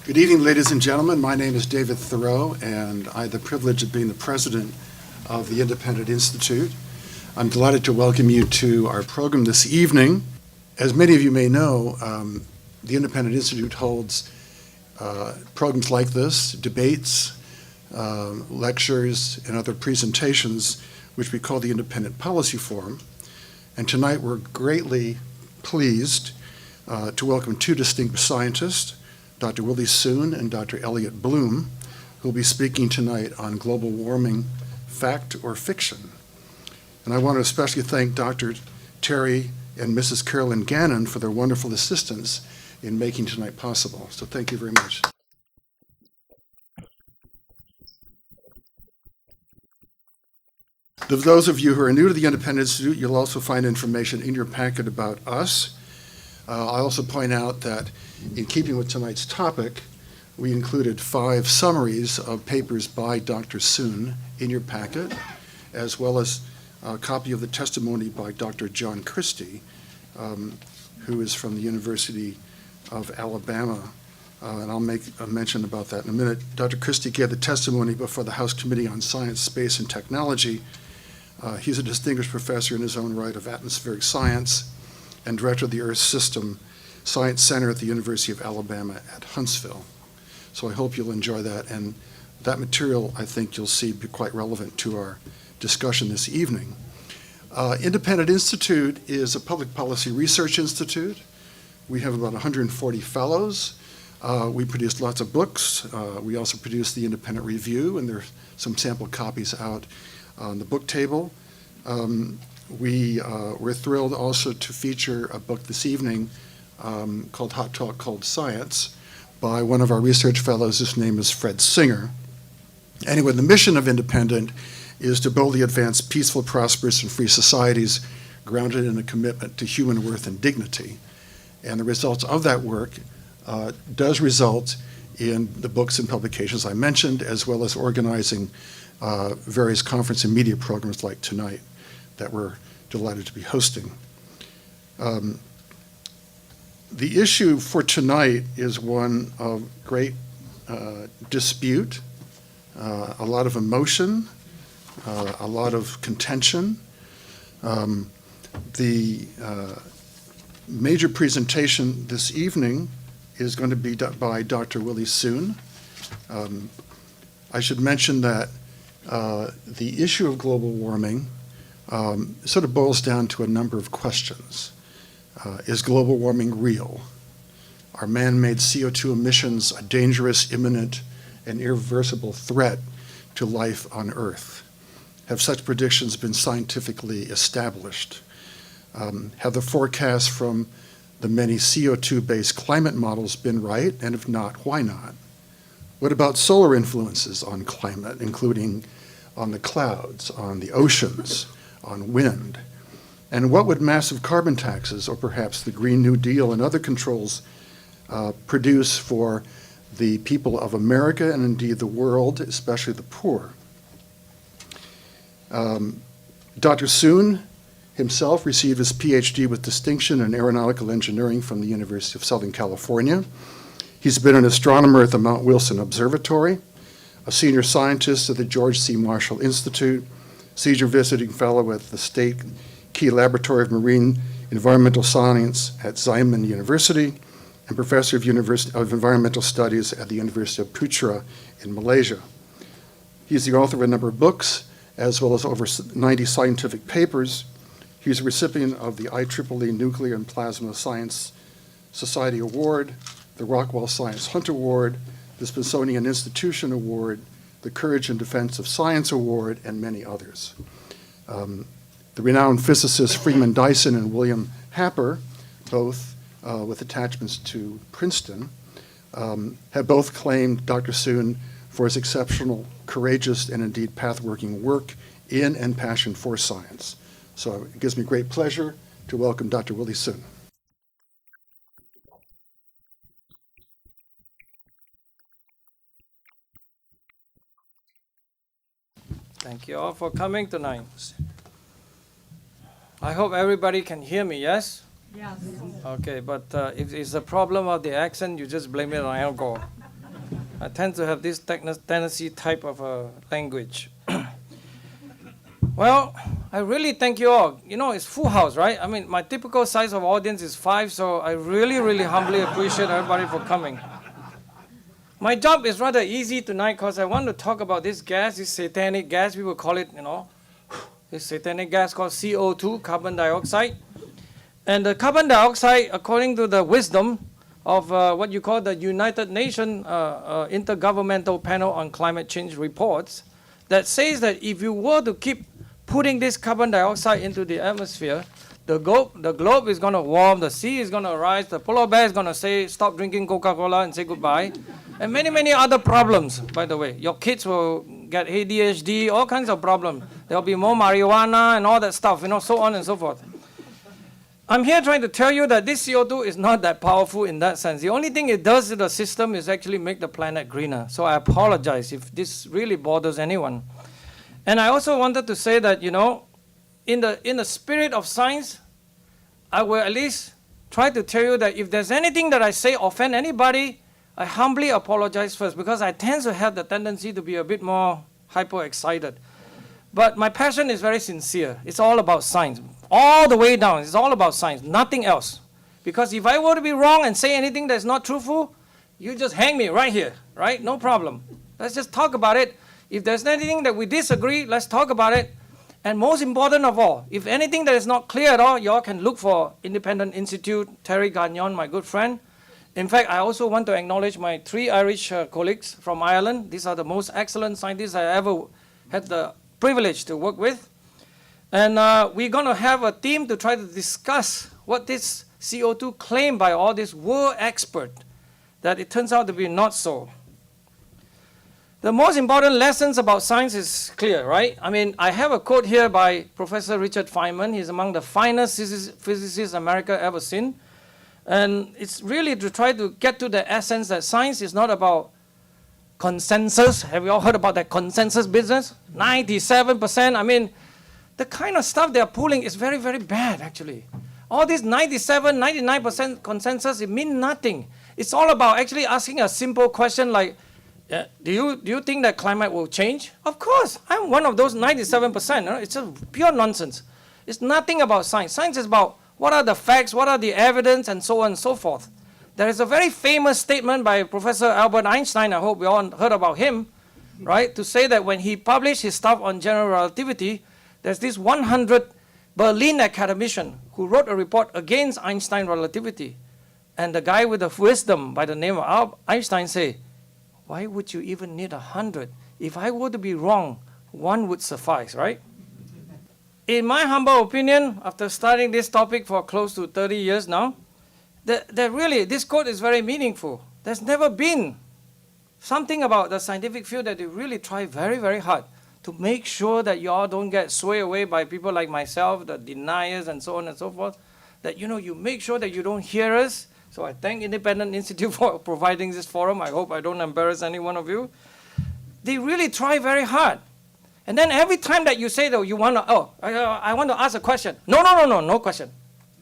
Good evening, ladies and gentlemen. My name is David Thoreau, and I have the privilege of being the president of the Independent Institute. I'm delighted to welcome you to our program this evening. As many of you may know, the Independent Institute holds programs like this, debates, lectures, and other presentations, which we call the Independent Policy Forum. And tonight we're greatly pleased to welcome two distinguished scientists, Dr. Willie Soon and Dr. Elliott Bloom, who will be speaking tonight on global warming, fact or fiction. And I want to especially thank Dr. Terry and Mrs. Carolyn Gannon for their wonderful assistance in making tonight possible. So thank you very much. For those of you who are new to the Independent Institute, you'll also find information in your packet about us. I also point out that in keeping with tonight's topic, we included 5 summaries of papers by Dr. Soon in your packet, as well as a copy of the testimony by Dr. John Christie, who is from the University of Alabama, and I'll make a mention about that in a minute. Dr. Christie gave the testimony before the House Committee on Science, Space, and Technology. He's a distinguished professor in his own right of atmospheric science and director of the Earth System Science Center at the University of Alabama at Huntsville. So I hope you'll enjoy that, and that material I think you'll see be quite relevant to our discussion this evening. Independent Institute is a public policy research institute. We have about 140 fellows. We produce lots of books. We also produce the Independent Review, and there's some sample copies out on the book table. We're thrilled also to feature a book this evening called Hot Talk Cold Science by one of our research fellows. His name is Fred Singer. Anyway, the mission of Independent is to boldly advance peaceful, prosperous, and free societies grounded in a commitment to human worth and dignity. And the results of that work does result in the books and publications I mentioned, as well as organizing various conference and media programs like tonight that we're delighted to be hosting. The issue for tonight is one of great dispute, a lot of emotion, a lot of contention. The major presentation this evening is going to be by Dr. Willie Soon. I should mention that the issue of global warming sort of boils down to a number of questions. Is global warming real? Are man-made CO2 emissions a dangerous, imminent, and irreversible threat to life on Earth? Have such predictions been scientifically established? Have the forecasts from the many CO2-based climate models been right? And if not, why not? What about solar influences on climate, including on the clouds, on the oceans, on wind? And what would massive carbon taxes, or perhaps the Green New Deal and other controls, produce for the people of America and indeed the world, especially the poor? Dr. Soon himself received his PhD with distinction in aeronautical engineering from the University of Southern California. He's been an astronomer at the Mount Wilson Observatory, a senior scientist at the George C. Marshall Institute, senior visiting fellow at the State Key Laboratory of Marine Environmental Science at Xiamen University, and professor of Environmental Studies at the University of Putra in Malaysia. He's the author of a number of books, as well as over 90 scientific papers. He's a recipient of the IEEE Nuclear and Plasma Science Society Award, the Rockwell Science Hunt Award, the Smithsonian Institution Award, the Courage and Defense of Science Award, and many others. The renowned physicists Freeman Dyson and William Happer, both with attachments to Princeton, have both claimed Dr. Soon for his exceptional, courageous, and indeed path-working work in and passion for science. So it gives me great pleasure to welcome Dr. Willie Soon. Thank you all for coming tonight. I hope everybody can hear me, yes? Yes. Okay, but if it's a problem of the accent, you just blame it on alcohol. I tend to have this tendency type of language. Well, I really thank you all. You know, it's full house, right? I mean, my typical size of audience is 5, so I really, really humbly appreciate everybody for coming. My job is rather easy tonight because I want to talk about this gas, this satanic gas, we will call it, you know, this satanic gas called CO2, carbon dioxide. And the carbon dioxide, according to the wisdom of what you call the United Nations Intergovernmental Panel on Climate Change reports, that says that if you were to keep putting this carbon dioxide into the atmosphere, the globe is going to warm, the sea is going to rise, the polar bear is going to say, stop drinking Coca-Cola and say goodbye, and many, many other problems, by the way. Your kids will get ADHD, all kinds of problems. There will be more marijuana and all that stuff, you know, so on and so forth. I'm here trying to tell you that this CO2 is not that powerful in that sense. The only thing it does to the system is actually make the planet greener. So I apologize if this really bothers anyone. And I also wanted to say that, you know, in the spirit of science, I will at least try to tell you that if there's anything that I say offend anybody, I humbly apologize first, because I tend to have the tendency to be a bit more hyper-excited. But my passion is very sincere. It's all about science. All the way down, it's all about science, nothing else. Because if I were to be wrong and say anything that's not truthful, you just hang me right here, right? No problem. Let's just talk about it. If there's anything that we disagree, let's talk about it. And most important of all, if anything that is not clear at all, you all can look for Independent Institute, Terry Gagnon, my good friend. In fact, I also want to acknowledge my 3 Irish colleagues from Ireland. These are the most excellent scientists I ever had the privilege to work with. And we're going to have a team to try to discuss what this CO2 claimed by all these world experts, that it turns out to be not so. The most important lessons about science is clear, right? I mean, I have a quote here by Professor Richard Feynman. He's among the finest physicists America ever seen. And it's really to try to get to the essence that science is not about consensus. Have you all heard about that consensus business? 97%. I mean, the kind of stuff they're pulling is very, very bad, actually. All this 97, 99% consensus, it means nothing. It's all about actually asking a simple question like, do you think that climate will change? Of course. I'm one of those 97%. No? It's just pure nonsense. It's nothing about science. Science is about what are the facts, what are the evidence, and so on and so forth. There is a very famous statement by Professor Albert Einstein, I hope we all heard about him, right, to say that when he published his stuff on general relativity, there's this 100 Berlin academician who wrote a report against Einstein relativity. And the guy with the wisdom by the name of Einstein say, why would you even need 100? If I were to be wrong, 1 would suffice, right? In my humble opinion, after studying this topic for close to 30 years now, that really, this quote is very meaningful. There's never been something about the scientific field that they really try very, very hard to make sure that you all don't get swayed away by people like myself, the deniers and so on and so forth, that, you know, you make sure that you don't hear us. So I thank Independent Institute for providing this forum. I hope I don't embarrass any one of you. They really try very hard. And then every time that you say, though, you want to, I want to ask a question. No question.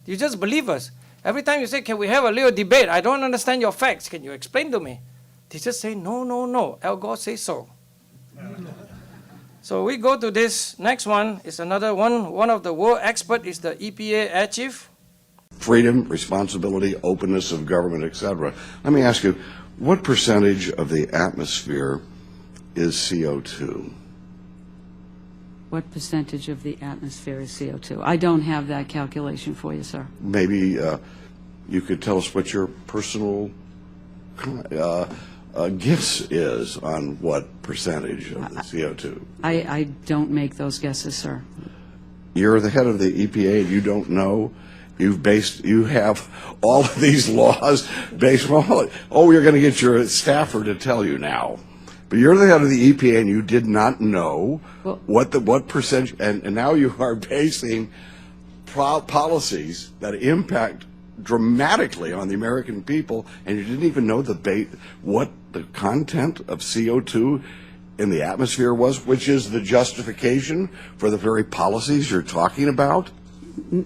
You just believe us. Every time you say, can we have a little debate? I don't understand your facts. Can you explain to me? They just say, no. Al Gore says so. So we go to this next one. It's another one. One of the world experts is the EPA air chief. Freedom, responsibility, openness of government, etc. Let me ask you, what percentage of the atmosphere is CO2? What percentage of the atmosphere is CO2? I don't have that calculation for you, sir. Maybe you could tell us what your personal guess is on what percentage of the CO2. I don't make those guesses, sir. You're the head of the EPA and you don't know? You have all of these laws based on, you're going to get your staffer to tell you now. But you're the head of the EPA and you did not know what percentage, and now you are basing policies that impact dramatically on the American people, and you didn't even know what the content of CO2 in the atmosphere was, which is the justification for the very policies you're talking about?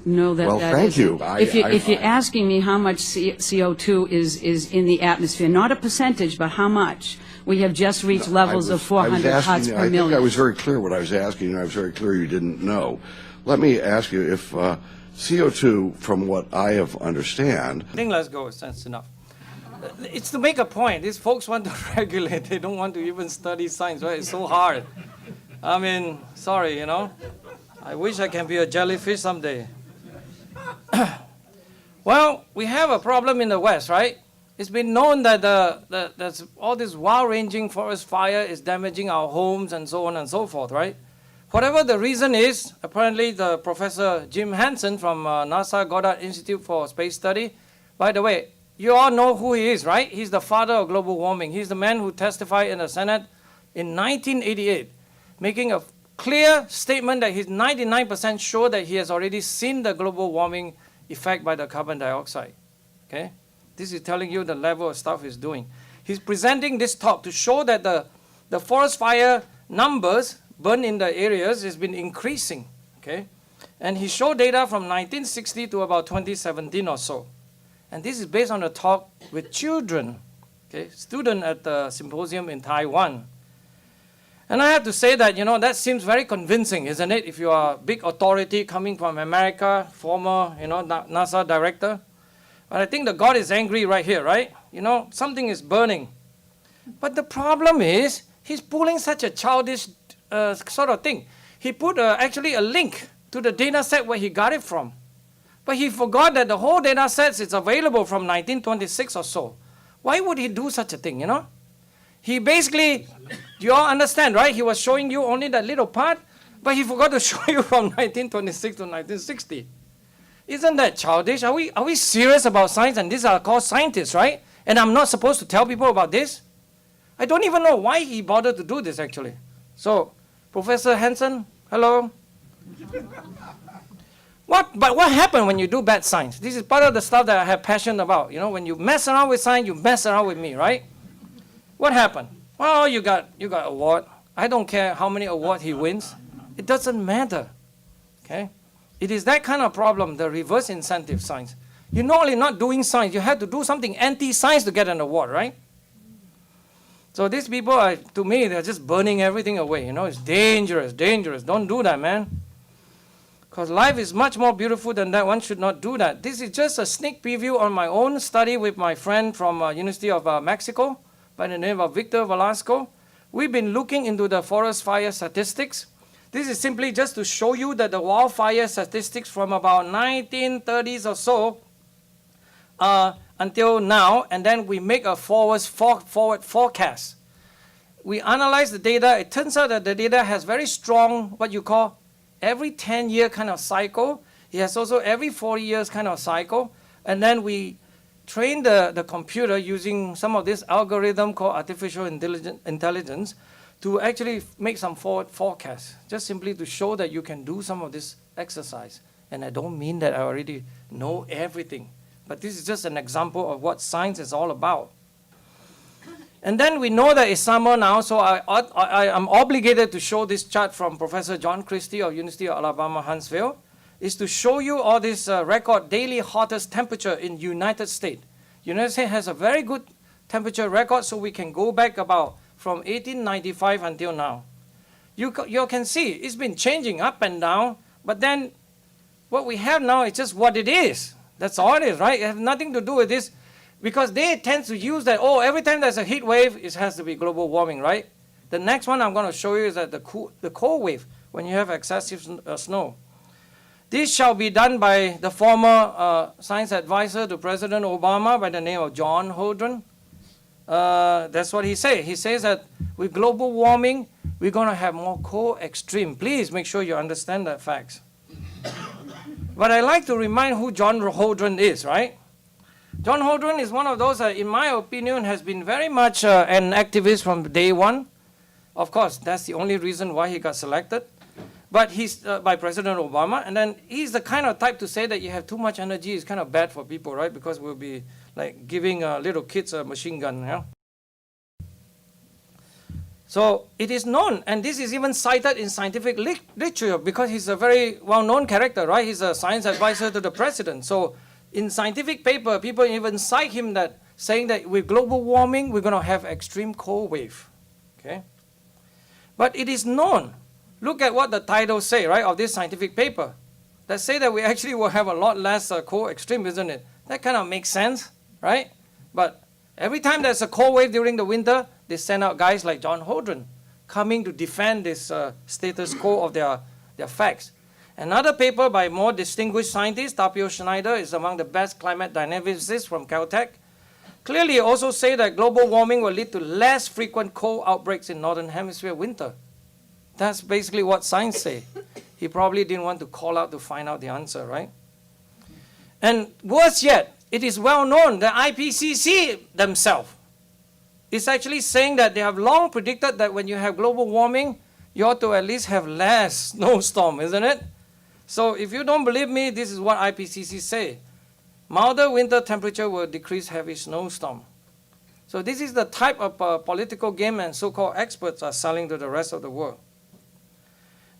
No, well, thank you. If you're asking me how much CO2 is in the atmosphere, not a percentage, but how much, We have just reached levels of 400 parts per I think I million. was very clear what I was asking, and I was very clear you didn't know. Let me ask you if CO2, from what I have understand, I think let's go, that's enough. It's to make a point. These folks want to regulate. They don't want to even study science, right? It's so hard. I mean, sorry, you know. I wish I can be a jellyfish someday. Well, we have a problem in the West, right? It's been known that there's all this wild-ranging forest fire is damaging our homes and so on and so forth, right? Whatever the reason is, apparently the Professor Jim Hansen from NASA Goddard Institute for Space Study, by the way, you all know who he is, right? He's the father of global warming. He's the man who testified in the Senate in 1988, making a clear statement that he's 99% sure that he has already seen the global warming effect by the carbon dioxide, okay? This is telling you the level of stuff he's doing. He's presenting this talk to show that the forest fire numbers burned in the areas has been increasing, okay? And he showed data from 1960 to about 2017 or so. And this is based on a talk with children, okay, students at the symposium in Taiwan. And I have to say that, you know, that seems very convincing, isn't it? If you are a big authority coming from America, former, you know, NASA director. But I think that God is angry right here, right? You know, something is burning. But the problem is, he's pulling such a childish sort of thing. He put actually a link to the data set where he got it from. But he forgot that the whole data set is available from 1926 or so. Why would he do such a thing, you know? He basically, you all understand, right? He was showing you only that little part, but he forgot to show you from 1926 to 1960. Isn't that childish? Are we serious about science? And these are called scientists, right? And I'm not supposed to tell people about this? I don't even know why he bothered to do this, actually. So, Professor Hansen, hello. But what happened when you do bad science? This is part of the stuff that I have passion about. You know, when you mess around with science, you mess around with me, right? What happened? Well, you got award. I don't care how many awards he wins. It doesn't matter, okay? It is that kind of problem, the reverse incentive science. You're not only not doing science, you have to do something anti-science to get an award, right? So these people, are, to me, they're just burning everything away. You know, it's dangerous, dangerous. Don't do that, man. Because life is much more beautiful than that. One should not do that. This is just a sneak preview on my own study with my friend from University of Mexico by the name of Victor Velasco. We've been looking into the forest fire statistics. This is simply just to show you that the wildfire statistics from about 1930s or so until now, and then we make a forward forecast. We analyze the data. It turns out that the data has very strong, what you call, every 10-year kind of cycle. It has also every 40 years kind of cycle. And then we train the computer using some of this algorithm called artificial intelligence to actually make some forward forecasts, just simply to show that you can do some of this exercise. And I don't mean that I already know everything, but this is just an example of what science is all about. And then we know that it's summer now, so I'm obligated to show this chart from Professor John Christie of University of Alabama, Huntsville, is to show you all this record daily hottest temperature in United States. United States has a very good temperature record, so we can go back about from 1895 until now. You can see it's been changing up and down, but then what we have now is just what it is. That's all it is, right? It has nothing to do with this. Because they tend to use that, oh, every time there's a heat wave, it has to be global warming, right? The next one I'm going to show you is that the cold wave, when you have excessive snow. This shall be done by the former science advisor to President Obama by the name of John Holdren. That's what he says. He says that with global warming, we're going to have more cold extreme. Please make sure you understand that facts. But I like to remind who John Holdren is, right? John Holdren is one of those, in my opinion, has been very much an activist from day one. Of course, that's the only reason why he got selected. But he's by President Obama, and then he's the kind of type to say that you have too much energy is kind of bad for people, right? Because we'll be like giving little kids a machine gun, you know? So it is known, and this is even cited in scientific literature because he's a very well-known character, right? He's a science advisor to the president. So in scientific paper, people even cite him that saying that with global warming, we're going to have extreme cold wave. Okay? But it is known. Look at what the title say, right, of this scientific paper. That say that we actually will have a lot less cold extreme, isn't it? That kind of makes sense, right? But every time there's a cold wave during the winter, they send out guys like John Holdren coming to defend this status quo of their facts. Another paper by more distinguished scientist, Tapio Schneider, is among the best climate dynamicists from Caltech. Clearly also say that global warming will lead to less frequent cold outbreaks in Northern Hemisphere winter. That's basically what science say. He probably didn't want to call out to find out the answer, right? And worse yet, it is well known that IPCC themselves is actually saying that they have long predicted that when you have global warming, you ought to at least have less snowstorm, isn't it? So if you don't believe me, this is what IPCC say. Milder winter temperature will decrease heavy snowstorm. So this is the type of political game and so-called experts are selling to the rest of the world.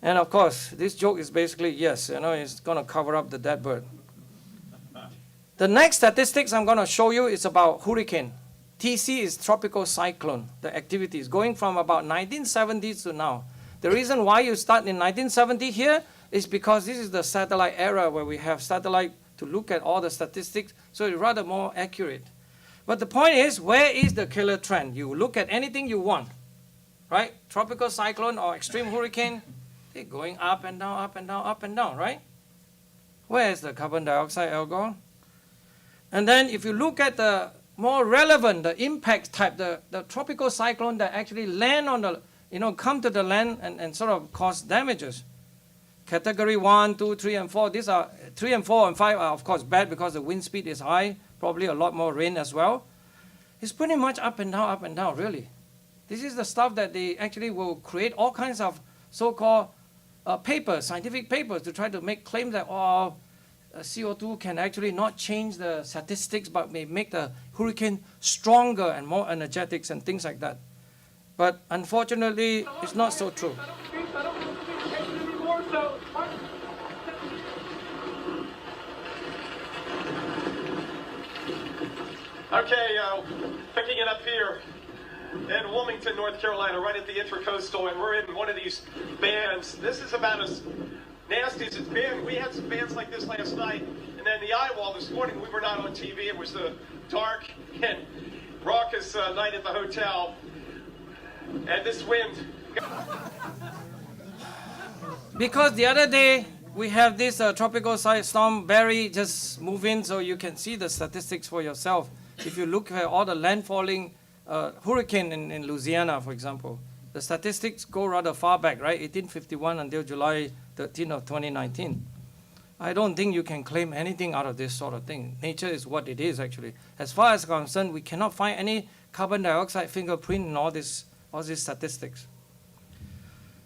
And of course, this joke is basically, yes, it's going to cover up the dead bird. The next statistics I'm going to show you is about hurricane. TC is tropical cyclone, the activities, going from about 1970s to now. The reason why you start in 1970 here is because this is the satellite era where we have satellite to look at all the statistics, so it's rather more accurate. But the point is, where is the killer trend? You look at anything you want, right? Tropical cyclone or extreme hurricane, they're going up and down, up and down, up and down, right? Where is the carbon dioxide alcohol? And then if you look at the more relevant, the impact type, the tropical cyclone that actually land on the, come to the land and sort of cause damages. Category 1, 2, 3, and 4. These are 3 and 4 and 5 are of course bad because the wind speed is high, probably a lot more rain as well. It's pretty much up and down, really. This is the stuff that they actually will create all kinds of so-called papers, scientific papers, to try to make claims that CO2 can actually not change the statistics, but may make the hurricane stronger and more energetic and things like that. But unfortunately, it's not so true. Okay, picking it up here in Wilmington, North Carolina, right at the Intracoastal, and we're in one of these bands. This is about as nasty as it's been. We had some bands like this last night, and then the eye wall this morning, we were not on TV. It was a dark and raucous night at the hotel, and this wind. Because the other day, we have this tropical storm Barry just move in, so you can see the statistics for yourself. If you look at all the landfalling hurricane in Louisiana, for example, the statistics go rather far back, right? 1851 until July 13 of 2019. I don't think you can claim anything out of this sort of thing. Nature is what it is, actually. As far as concerned, we cannot find any carbon dioxide fingerprint in all these statistics.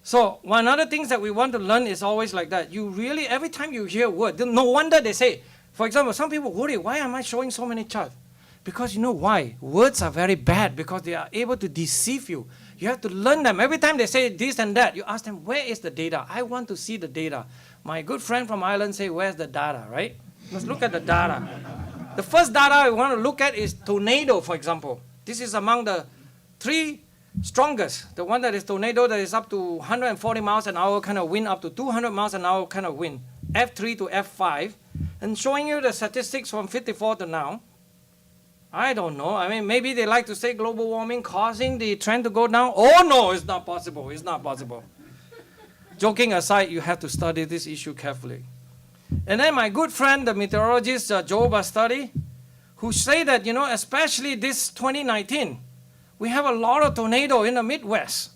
So one other things that we want to learn is always like that. You really, every time you hear a word, no wonder they say, for example, some people worry, why am I showing so many charts? Because you know why? Words are very bad because they are able to deceive you. You have to learn them. Every time they say this and that, you ask them, where is the data? I want to see the data. My good friend from Ireland say, where's the data, right? Let's look at the data. The first data I want to look at is tornado, for example. This is among the 3 strongest. The one that is tornado that is up to 140 miles an hour kind of wind, up to 200 miles an hour kind of wind. F3 to F5. And showing you the statistics from 54 to now. I don't know. I mean, maybe they like to say global warming causing the trend to go down. Oh, no, it's not possible. It's not possible. Joking aside, you have to study this issue carefully. And then my good friend, the meteorologist Joe Bastardi, who say that, especially this 2019, we have a lot of tornado in the Midwest.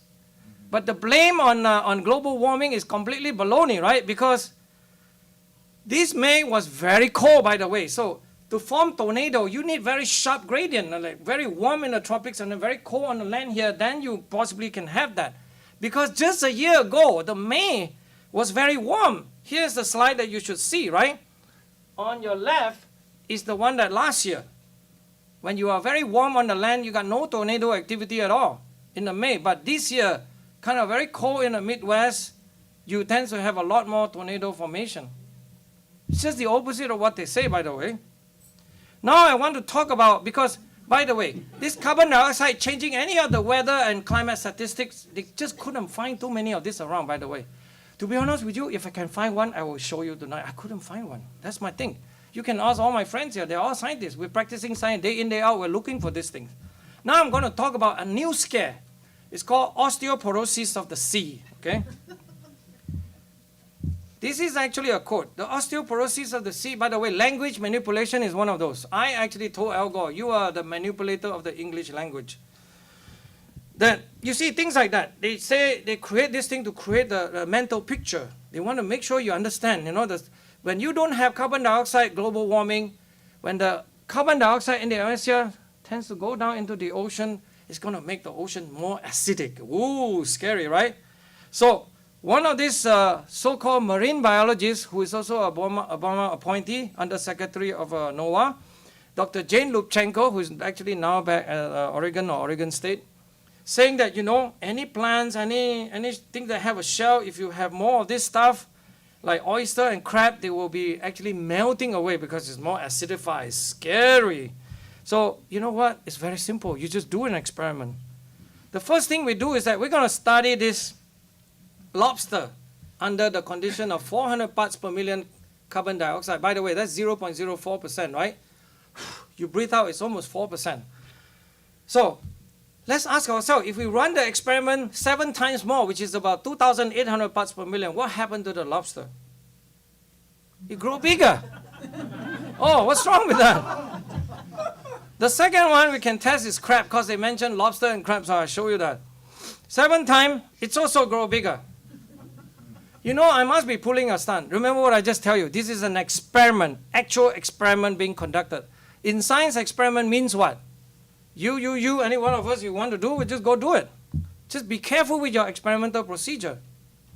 But the blame on global warming is completely baloney, right? Because this May was very cold, by the way. So to form tornado, you need very sharp gradient, like very warm in the tropics and very cold on the land here. Then you possibly can have that. Because just a year ago, the May was very warm. Here's the slide that you should see, right? On your left is the one that last year. When you are very warm on the land, you got no tornado activity at all in the May. But this year, kind of very cold in the Midwest, you tend to have a lot more tornado formation. It's just the opposite of what they say, by the way. Now I want to talk about, because By the way, this carbon dioxide changing any of the weather and climate statistics, they just couldn't find too many of this around, by the way. To be honest with you, if I can find one, I will show you tonight. I couldn't find one. That's my thing. You can ask all my friends here. They're all scientists. We're practicing science day in, day out. We're looking for these things. Now I'm going to talk about a new scare. It's called osteoporosis of the sea, okay? This is actually a quote. The osteoporosis of the sea, by the way, language manipulation is one of those. I actually told Al Gore, you are the manipulator of the English language. That, you see, things like that. They say they create this thing to create the mental picture. They want to make sure you understand, you know, when you don't have carbon dioxide, global warming, when the carbon dioxide in the atmosphere tends to go down into the ocean, it's going to make the ocean more acidic. Ooh, scary, right? So, one of these so-called marine biologists, who is also a Obama appointee, Under Secretary of NOAA, Dr. Jane Lubchenco, who is actually now back at Oregon State, saying that, you know, any plants, anything that have a shell, if you have more of this stuff, like oyster and crab, they will be actually melting away because it's more acidified. It's scary. So, you know what? It's very simple. You just do an experiment. The first thing we do is that we're going to study this lobster under the condition of 400 parts per million carbon dioxide. By the way, that's 0.04%, right? You breathe out, it's almost 4%. So let's ask ourselves, if we run the experiment 7 times more, which is about 2,800 parts per million, what happened to the lobster? It grew bigger. Oh, what's wrong with that? The second one we can test is crab, because they mentioned lobster and crab, so I'll show you that. 7 times, it's also grow bigger. You know, I must be pulling a stunt. Remember what I just tell you. This is an experiment, actual experiment being conducted. In science, experiment means what? You, any one of us you want to do, we just go do it. Just be careful with your experimental procedure,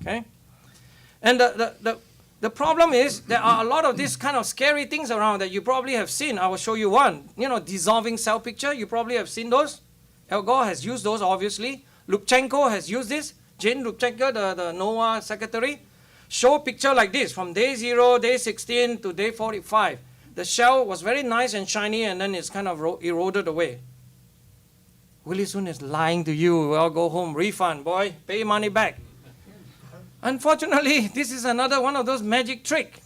okay? And the problem is there are a lot of these kind of scary things around that you probably have seen. I will show you one. You know, dissolving cell picture, you probably have seen those. Al Gore has used those, obviously. Lubchenco has used this. Jane Lubchenco, the NOAA secretary, show a picture like this from day 0, day 16 to day 45. The shell was very nice and shiny, and then it's kind of eroded away. Willie Soon is lying to you. Well, go home, refund, boy, pay money back. Unfortunately, this is another one of those magic tricks.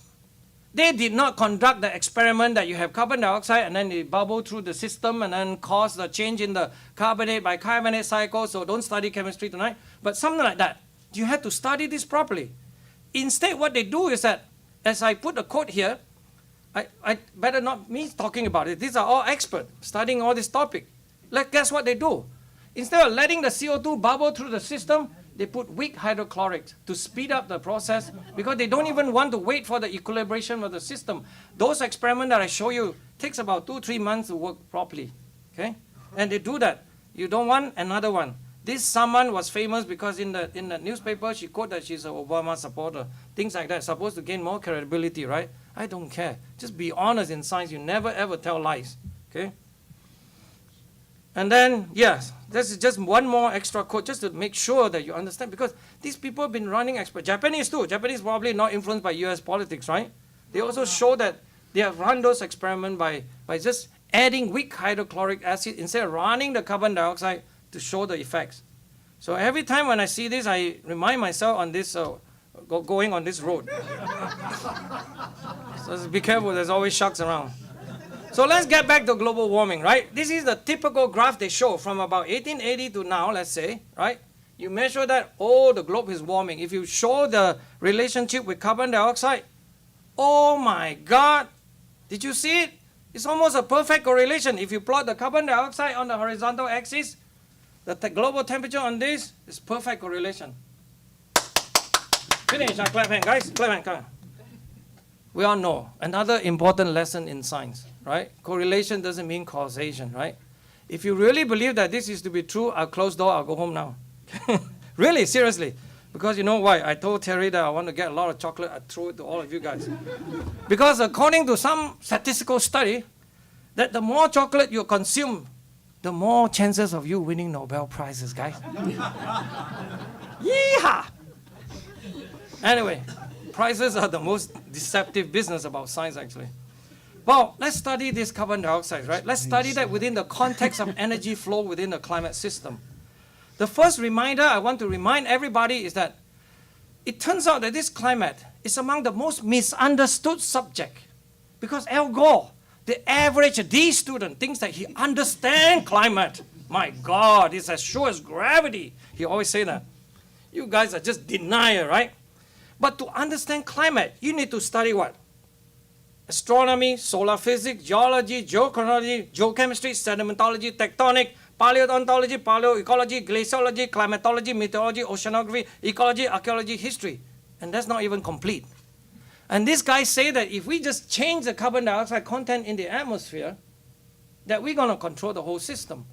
They did not conduct the experiment that you have carbon dioxide and then it bubble through the system and then cause the change in the carbonate by carbonate cycle, so don't study chemistry tonight, but something like that. You have to study this properly. Instead, what they do is that, as I put a quote here, I better not me talking about it. These are all experts studying all this topic. Guess what they do? Instead of letting the CO2 bubble through the system, they put weak hydrochloric to speed up the process because they don't even want to wait for the equilibration of the system. Those experiments that I show you takes about 2-3 months to work properly, okay? And they do that. You don't want another one. This someone was famous because in the newspaper she quoted that she's an Obama supporter. Things like that, supposed to gain more credibility, right? I don't care. Just be honest in science. You never ever tell lies, okay? And then, yes, this is just one more extra quote just to make sure that you understand, because these people have been running Japanese too. Japanese probably not influenced by US politics, right? They also show that they have run those experiments by just adding weak hydrochloric acid instead of running the carbon dioxide to show the effects. So every time when I see this, I remind myself on this, going on this road. So be careful, there's always sharks around. So let's get back to global warming, right? This is the typical graph they show from about 1880 to now, let's say, right? You measure that, oh, the globe is warming. If you show the relationship with carbon dioxide, oh my God, did you see it? It's almost a perfect correlation. If you plot the carbon dioxide on the horizontal axis, the global temperature on this is perfect correlation. Finish, clap hand, guys, clap hand, come on. We all know, another important lesson in science, right? Correlation doesn't mean causation, right? If you really believe that this is to be true, I'll close door, I'll go home now. Really, seriously. Because you know why? I told Terry that I want to get a lot of chocolate, I throw it to all of you guys. Because according to some statistical study, that the more chocolate you consume, the more chances of you winning Nobel Prizes, guys. Yeehaw! Anyway, prizes are the most deceptive business about science, actually. Well, let's study this carbon dioxide, right? Let's study that within the context of energy flow within the climate system. The first reminder I want to remind everybody is that it turns out that this climate is among the most misunderstood subject, because Al Gore, the average D student, thinks that he understands climate. My God, it's as sure as gravity. He always say that. You guys are just denier, right? But to understand climate, you need to study what? Astronomy, solar physics, geology, geochronology, geochemistry, sedimentology, tectonic, paleontology, paleoecology, glaciology, climatology, meteorology, oceanography, ecology, archaeology, history. And that's not even complete. And these guys say that if we just change the carbon dioxide content in the atmosphere, that we're going to control the whole system.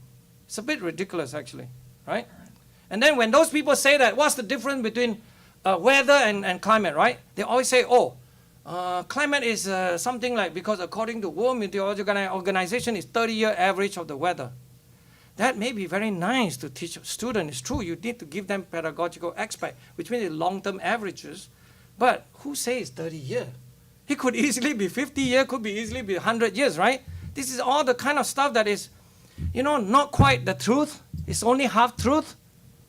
It's a bit ridiculous, actually, right? And then when those people say that, what's the difference between weather and climate, right? They always say, climate is something like, because according to World Meteorological Organization, it's 30-year average of the weather. That may be very nice to teach a student. It's true, you need to give them pedagogical aspect, which means long-term averages. But who says 30 years? It could easily be 50 years, could be easily be 100 years, right? This is all the kind of stuff that is, not quite the truth. It's only half truth,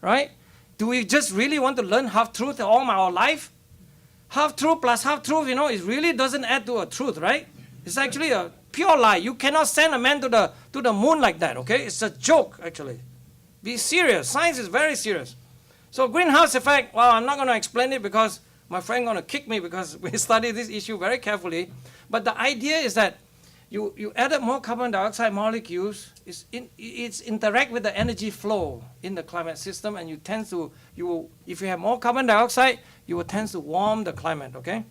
right? Do we just really want to learn half truth all our life? Half truth plus half truth, it really doesn't add to a truth, right? It's actually a pure lie. You cannot send a man to the moon like that, okay? It's a joke, actually. Be serious. Science is very serious. So greenhouse effect, well, I'm not going to explain it because my friend going to kick me because we study this issue very carefully. But the idea is that you added more carbon dioxide molecules, it's interact with the energy flow in the climate system, and if you have more carbon dioxide, you will tend to warm the climate, okay?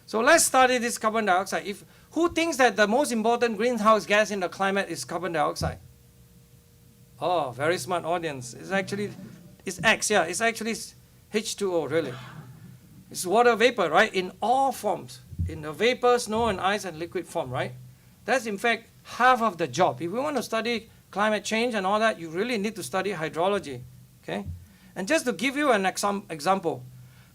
So let's study this carbon dioxide. Who thinks that the most important greenhouse gas in the climate is carbon dioxide? Oh, very smart audience. It's actually H2O, really. It's water vapor, right? In all forms. In the vapor, snow and ice and liquid form, right? That's in fact half of the job. If we want to study climate change and all that, you really need to study hydrology, okay? And just to give you an example,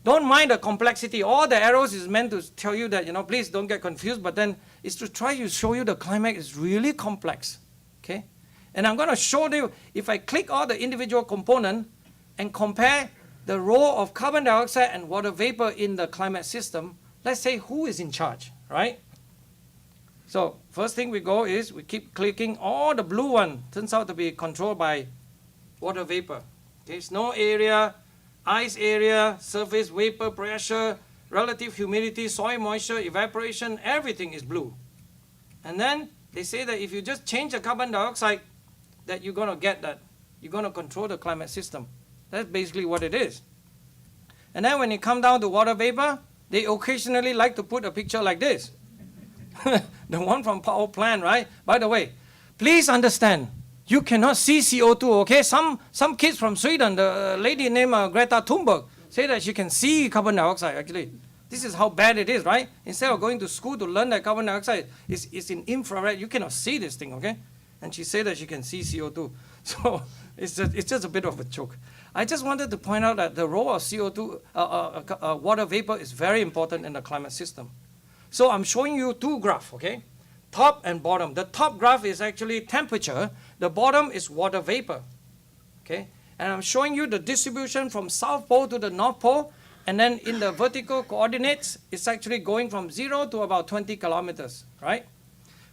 don't mind the complexity. All the arrows is meant to tell you that, please don't get confused, but then it's to try to show you the climate is really complex, okay? And I'm going to show you, if I click all the individual components and compare the role of carbon dioxide and water vapor in the climate system, let's say who is in charge, right? So first thing we go is we keep clicking. All the blue one turns out to be controlled by water vapor. Okay, snow area, ice area, surface vapor pressure, relative humidity, soil moisture, evaporation, everything is blue. And then they say that if you just change the carbon dioxide, that you're going to get that. You're going to control the climate system. That's basically what it is. And then when you come down to water vapor, they occasionally like to put a picture like this. The one from power plant, right? By the way, please understand, you cannot see CO2, okay? Some kids from Sweden, the lady named Greta Thunberg, say that she can see carbon dioxide, actually. This is how bad it is, right? Instead of going to school to learn that carbon dioxide is in infrared, you cannot see this thing, okay? And she said that she can see CO2. So it's just a bit of a joke. I just wanted to point out that the role of CO2, water vapor, is very important in the climate system. So I'm showing you two graphs, okay? Top and bottom. The top graph is actually temperature. The bottom is water vapor, okay? And I'm showing you the distribution from South Pole to the North Pole. And then in the vertical coordinates, it's actually going from 0 to about 20 kilometers, right?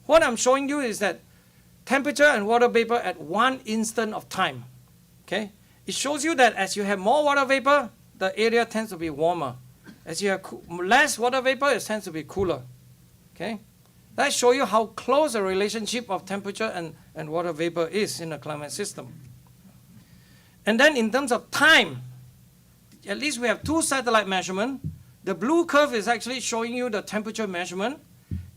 What I'm showing you is that temperature and water vapor at one instant of time, okay? It shows you that as you have more water vapor, the area tends to be warmer. As you have less water vapor, it tends to be cooler, okay? That shows you how close a relationship of temperature and water vapor is in the climate system. And then in terms of time, at least we have two satellite measurements. The blue curve is actually showing you the temperature measurement,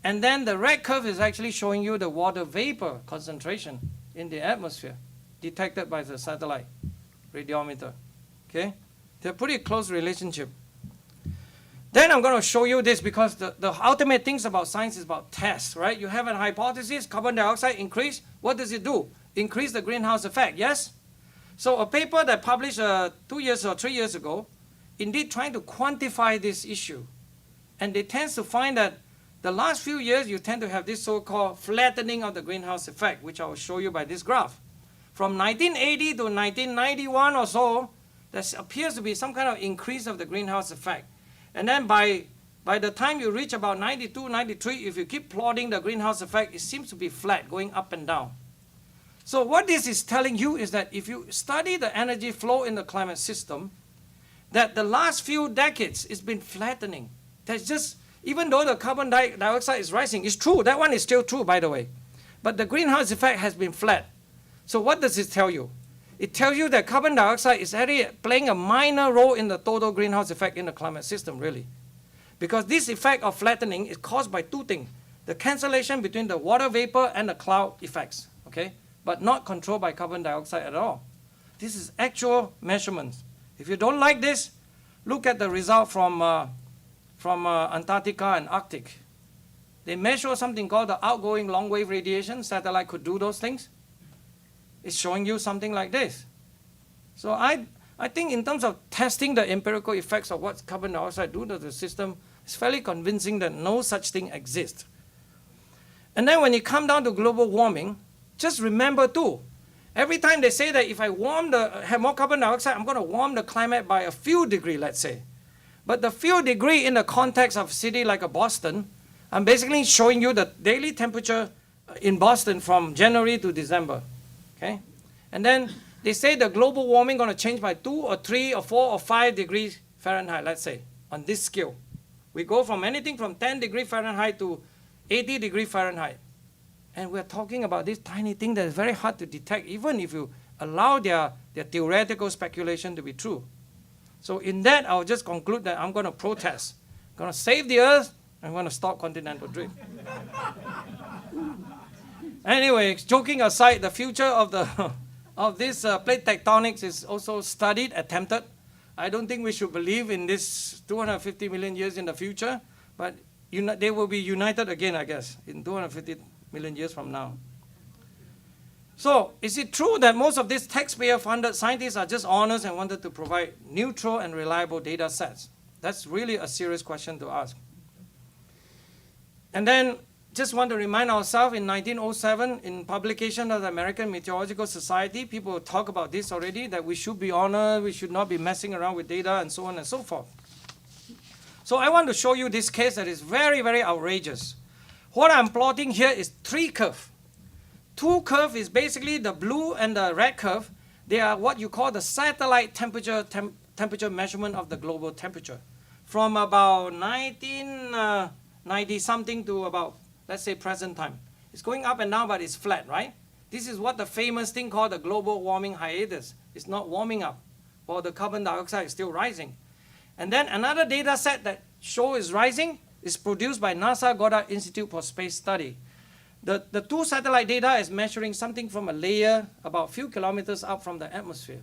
and then the red curve is actually showing you the water vapor concentration in the atmosphere detected by the satellite radiometer, okay? They're pretty close relationship. Then I'm going to show you this because the ultimate things about science is about tests, right? You have a hypothesis, carbon dioxide increase. What does it do? Increase the greenhouse effect, yes? So a paper that published 2 years or 3 years ago, indeed trying to quantify this issue. And they tend to find that the last few years you tend to have this so-called flattening of the greenhouse effect, which I will show you by this graph. From 1980 to 1991 or so, there appears to be some kind of increase of the greenhouse effect. And then by the time you reach about 92, 93, if you keep plotting the greenhouse effect, it seems to be flat, going up and down. So what this is telling you is that if you study the energy flow in the climate system, that the last few decades it's been flattening. There's just, even though the carbon dioxide is rising, it's true, that one is still true, by the way. But the greenhouse effect has been flat. So what does it tell you? It tells you that carbon dioxide is actually playing a minor role in the total greenhouse effect in the climate system, really. Because this effect of flattening is caused by two things. The cancellation between the water vapor and the cloud effects, okay? But not controlled by carbon dioxide at all. This is actual measurements. If you don't like this, look at the result from Antarctica and Arctic. They measure something called the outgoing long-wave radiation. Satellite could do those things. It's showing you something like this. So I think in terms of testing the empirical effects of what carbon dioxide do to the system, it's fairly convincing that no such thing exists. And then when you come down to global warming, just remember too, every time they say that if I have more carbon dioxide, I'm going to warm the climate by a few degrees, let's say. But the few degree in the context of a city like a Boston, I'm basically showing you the daily temperature in Boston from January to December. Okay? And then they say the global warming going to change by 2 or 3 or 4 or 5 degrees Fahrenheit, let's say, on this scale. We go from anything from 10 degrees Fahrenheit to 80 degrees Fahrenheit. And we're talking about this tiny thing that is very hard to detect, even if you allow their theoretical speculation to be true. So in that, I'll just conclude that I'm going to protest. I'm going to save the Earth. I'm going to stop continental drift. Anyway, joking aside, the future of this plate tectonics is also studied, attempted. I don't think we should believe in this 250 million years in the future, but they will be united again, I guess, in 250 million years from now. So, is it true that most of these taxpayer-funded scientists are just honest and wanted to provide neutral and reliable data sets? That's really a serious question to ask. And then, just want to remind ourselves, in 1907, in publication of the American Meteorological Society, people talk about this already, that we should be honest, we should not be messing around with data, and so on and so forth. So I want to show you this case that is very, very outrageous. What I'm plotting here is 3 curves. 2 curves is basically the blue and the red curve. They are what you call the satellite temperature measurement of the global temperature. From about 1990-something to about, let's say, present time. It's going up and down, but it's flat, right? This is what the famous thing called the global warming hiatus. It's not warming up, while the carbon dioxide is still rising. And then another data set that shows is rising is produced by NASA Goddard Institute for Space Study. The 2 satellite data is measuring something from a layer about a few kilometers up from the atmosphere.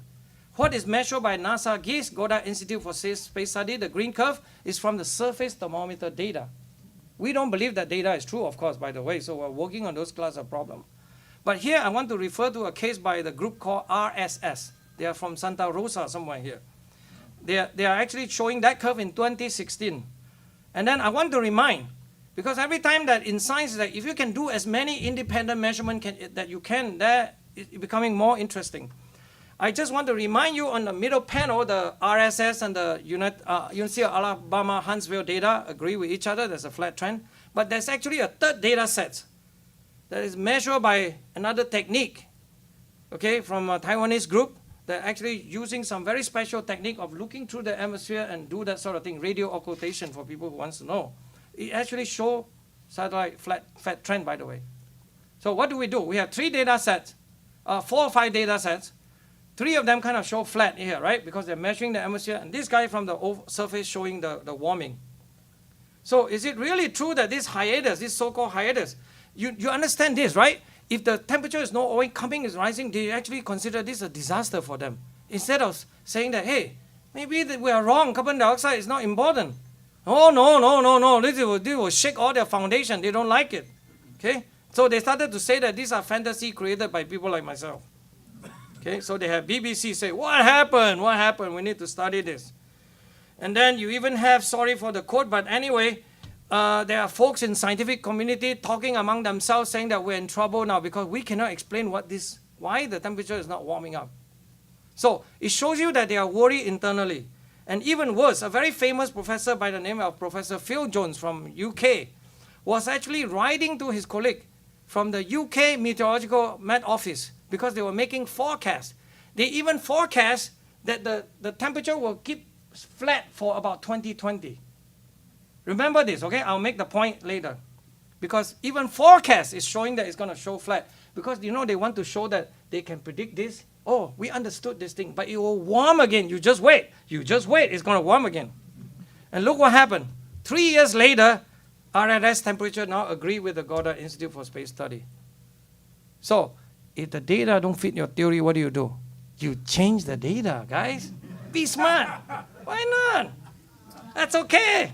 What is measured by NASA GIST, Goddard Institute for Space Study, the green curve, is from the surface thermometer data. We don't believe that data is true, of course, by the way, so we're working on those class of problems. But here I want to refer to a case by the group called RSS. They are from Santa Rosa, somewhere here. They are actually showing that curve in 2016. And then I want to remind, because every time that in science, that if you can do as many independent measurements that you can, that is becoming more interesting. I just want to remind you on the middle panel, the RSS and the University of Alabama Huntsville data agree with each other. There's a flat trend. But there's actually a third data set that is measured by another technique, okay, from a Taiwanese group. They're actually using some very special technique of looking through the atmosphere and do that sort of thing, radio occultation for people who wants to know. It actually shows satellite flat trend, by the way. So what do? We have 3 data sets, 4 or 5 data sets. 3 of them kind of show flat here, right? Because they're measuring the atmosphere, and this guy from the surface showing the warming. So is it really true that this hiatus, this so-called hiatus, you understand this, right? If the temperature is not always coming, is rising, they actually consider this a disaster for them. Instead of saying that, hey, maybe that we are wrong, carbon dioxide is not important. Oh, no, this will shake all their foundation. They don't like it, okay? So they started to say that these are fantasy created by people like myself. Okay, so they have BBC say, what happened? What happened? We need to study this. And then you even have, sorry for the quote, but anyway, there are folks in scientific community talking among themselves saying that we're in trouble now because we cannot explain why the temperature is not warming up. So it shows you that they are worried internally. And even worse, a very famous professor by the name of Professor Phil Jones from UK was actually writing to his colleague from the UK Meteorological Met Office because they were making forecasts. They even forecast that the temperature will keep flat for about 2020. Remember this, okay? I'll make the point later. Because even forecast is showing that it's going to show flat. Because, you know, they want to show that they can predict this. Oh, we understood this thing, but it will warm again. You just wait. You just wait. It's going to warm again. And look what happened. 3 years later, RNS temperature now agree with the Goddard Institute for Space Study. So, if the data don't fit your theory, what do? You change the data, guys. Be smart. Why not? That's okay.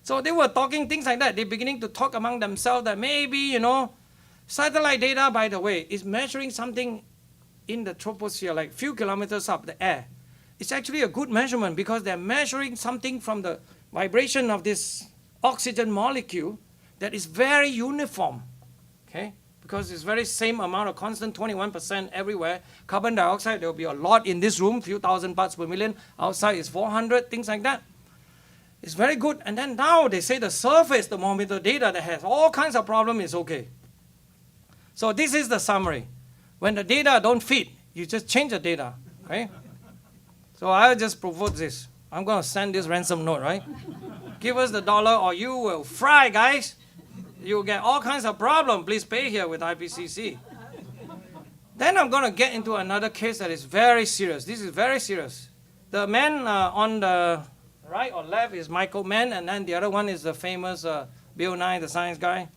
So they were talking things like that. They're beginning to talk among themselves that maybe, you know, satellite data, by the way, is measuring something in the troposphere, like few kilometers up the air. It's actually a good measurement because they're measuring something from the vibration of this oxygen molecule that is very uniform, okay? Because it's very same amount of constant, 21% everywhere. Carbon dioxide, there will be a lot in this room, few thousand parts per million. Outside is 400, things like that. It's very good. And then now they say the surface thermometer data that has all kinds of problems is okay. So this is the summary. When the data don't fit, you just change the data, okay? So I'll just propose this. I'm going to send this ransom note, right? Give us the dollar or you will fry, guys. You'll get all kinds of problems. Please pay here with IPCC. Then I'm going to get into another case that is very serious. This is very serious. The man on the right or left is Michael Mann, and then the other one is the famous Bill Nye, the science guy.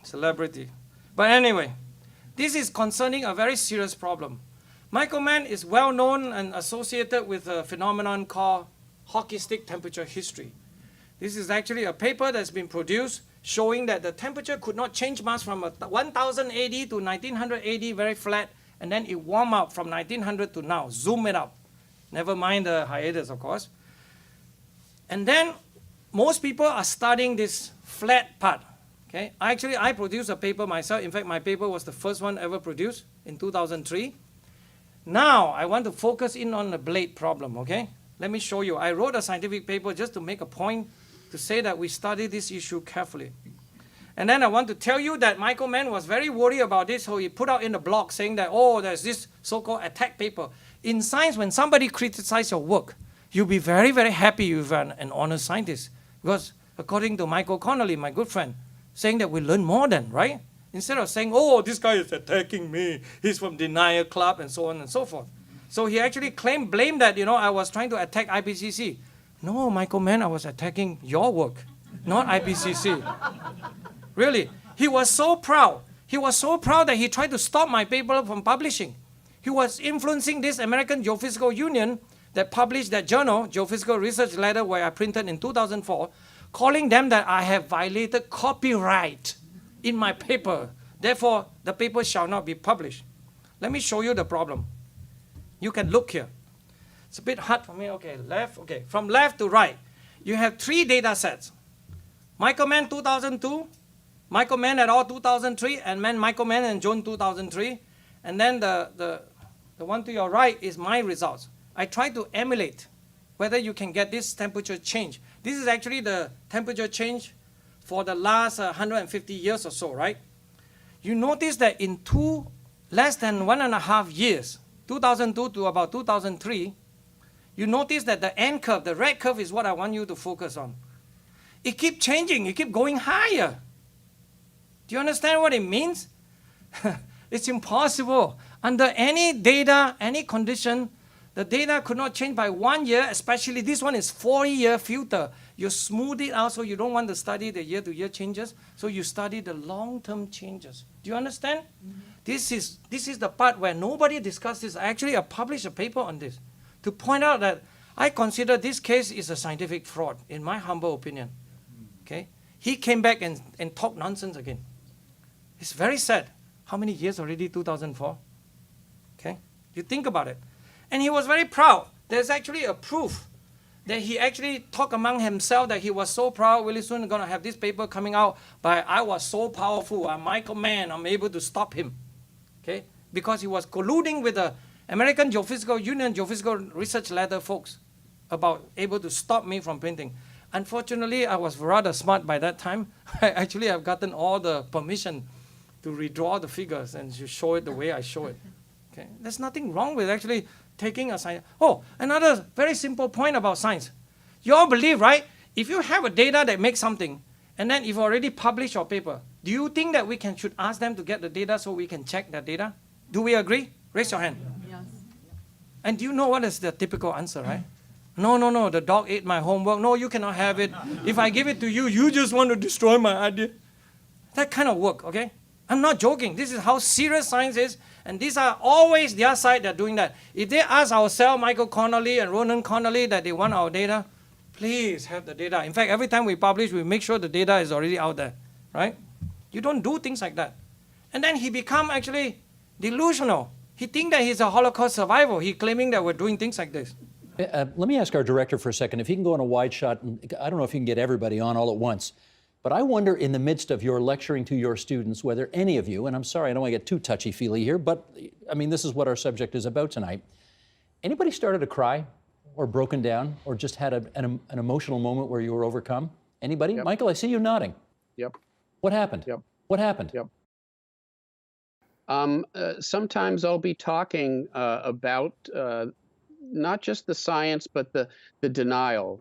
Celebrity. But anyway, this is concerning a very serious problem. Michael Mann is well known and associated with a phenomenon called hockey stick temperature history. This is actually a paper that's been produced showing that the temperature could not change much from 1000 AD to 1900 AD, very flat, and then it warmed up from 1900 to now, zoom it up. Never mind the hiatus, of course. And then most people are studying this flat part. Okay? I produced a paper myself. In fact, my paper was the first one ever produced in 2003. Now, I want to focus in on the blade problem, okay? Let me show you. I wrote a scientific paper just to make a point to say that we study this issue carefully. And then I want to tell you that Michael Mann was very worried about this, so he put out in the blog saying that, oh, there's this so-called attack paper. In science, when somebody criticizes your work, you'll be very, very happy you're an honest scientist. Because according to Michael Connolly, my good friend, saying that we learn more then, right? Instead of saying, oh, this guy is attacking me, he's from denial club, and so on and so forth. So he actually blamed that, you know, I was trying to attack IPCC. No, Michael Mann, I was attacking your work, not IPCC. Really. He was so proud. He was so proud that he tried to stop my paper from publishing. He was influencing this American Geophysical Union that published that journal, Geophysical Research Letter, where I printed in 2004, calling them that I have violated copyright in my paper. Therefore, the paper shall not be published. Let me show you the problem. You can look here. It's a bit hard for me. Okay, left. Okay, from left to right, you have 3 data sets. Michael Mann 2002, Michael Mann et al. 2003, and Michael Mann and Jones 2003. And then the one to your right is my results. I try to emulate whether you can get this temperature change. This is actually the temperature change for the last 150 years or so, right? You notice that in less than 1.5 years, 2002 to about 2003, you notice that the N curve, the red curve, is what I want you to focus on. It keeps changing. It keeps going higher. Do you understand what it means? It's impossible. Under any data, any condition, the data could not change by 1 year, especially this one is 40-year filter. You smooth it out so you don't want to study the year-to-year changes, so you study the long-term changes. Do you understand? Mm-hmm. This is the part where nobody discusses. I published a paper on this to point out that I consider this case is a scientific fraud, in my humble opinion. Okay? He came back and talked nonsense again. It's very sad. How many years already? 2004? Okay? You think about it. And he was very proud. There's actually a proof that he actually talked among himself that he was so proud, Willie soon going to have this paper coming out, but I was so powerful, I'm Michael Mann, I'm able to stop him, okay? Because he was colluding with the American Geophysical Union Geophysical Research Letter folks about able to stop me from printing. Unfortunately, I was rather smart by that time. I actually have gotten all the permission to redraw the figures and to show it the way I show it. Okay? There's nothing wrong with actually taking a science. Oh, another very simple point about science. You all believe, right? If you have a data that makes something, and then if you already publish your paper, do you think that we should ask them to get the data so we can check that data? Do we agree? Raise your hand. Yes. And do you know what is the typical answer, right? No, the dog ate my homework. No, you cannot have it. If I give it to you, you just want to destroy my idea. That kind of work, okay? I'm not joking. This is how serious science is. And these are always their side that are doing that. If they ask ourselves, Michael Connolly and Ronan Connolly, that they want our data, please have the data. In fact, every time we publish, we make sure the data is already out there, right? You don't do things like that. And then he become actually delusional. He think that he's a Holocaust survivor. He claiming that we're doing things like this. Let me ask our director for a second, if he can go on a wide shot, and I don't know if you can get everybody on all at once, but I wonder in the midst of your lecturing to your students, whether any of you, and I'm sorry, I don't want to get too touchy-feely here, but I mean, this is what our subject is about tonight. Anybody started to cry or broken down or just had an emotional moment where you were overcome? Anybody? Yep. Michael, I see you nodding. Yep. What happened? Yep. What happened? Yep. Sometimes I'll be talking about not just the science, but the denial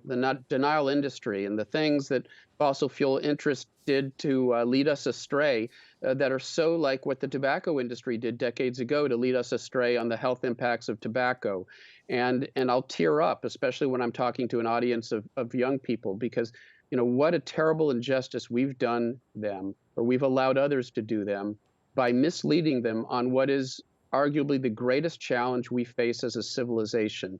industry and the things that fossil fuel interest did to lead us astray that are so like what the tobacco industry did decades ago to lead us astray on the health impacts of tobacco. And I'll tear up, especially when I'm talking to an audience of young people, because what a terrible injustice we've done them, or we've allowed others to do them, by misleading them on what is arguably the greatest challenge we face as a civilization.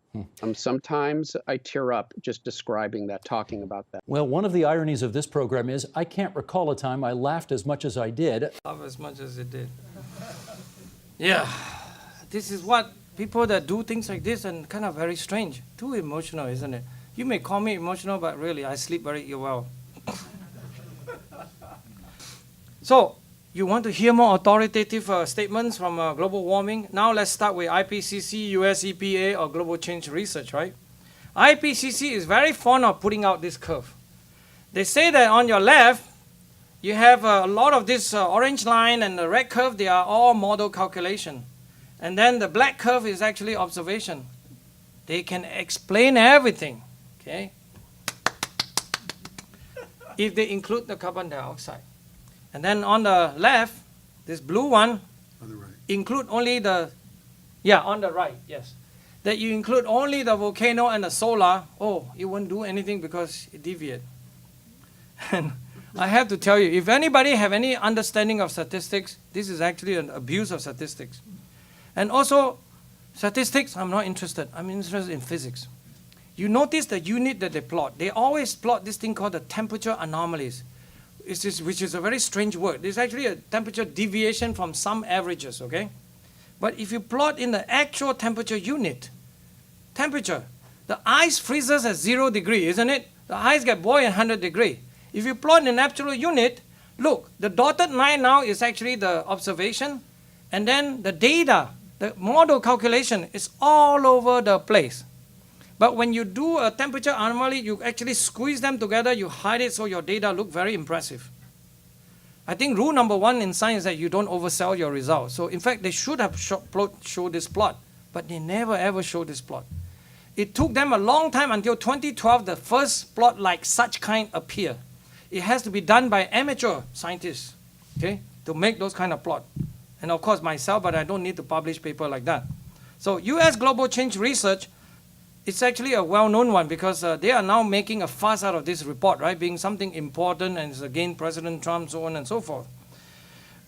Sometimes I tear up just describing that, talking about that. Well, one of the ironies of this program is I can't recall a time I laughed as much as I did. Laugh as much as it did. Yeah, this is what people that do things like this and kind of very strange. Too emotional, isn't it? You may call me emotional, but really, I sleep very well. So, you want to hear more authoritative statements from global warming? Now let's start with IPCC, US EPA, or global change research, right? IPCC is very fond of putting out this curve. They say that on your left, you have a lot of this orange line and the red curve, they are all model calculation. And then the black curve is actually observation. They can explain everything, okay? If they include the carbon dioxide. And then on the left, this blue one, On the right. include only the, on the right, yes. That you include only the volcano and the solar, it won't do anything because it deviates. And I have to tell you, if anybody have any understanding of statistics, this is actually an abuse of statistics. And also, statistics, I'm not interested. I'm interested in physics. You notice the unit that they plot. They always plot this thing called the temperature anomalies, which is a very strange word. It's actually a temperature deviation from some averages, okay? But if you plot in the actual temperature unit, the ice freezes at 0 degree, isn't it? The ice gets boiled at 100 degree. If you plot in an absolute unit, look, the dotted line now is actually the observation, and then the data, the model calculation is all over the place. But when you do a temperature anomaly, you actually squeeze them together, you hide it so your data look very impressive. I think rule number 1 in science is that you don't oversell your results. So in fact, they should have showed this plot, but they never ever showed this plot. It took them a long time until 2012, the first plot like such kind appeared. It has to be done by amateur scientists, okay, to make those kind of plot. And of course myself, but I don't need to publish paper like that. So US Global Change Research, it's actually a well-known one because they are now making a fuss out of this report, right? Being something important and it's against President Trump, so on and so forth.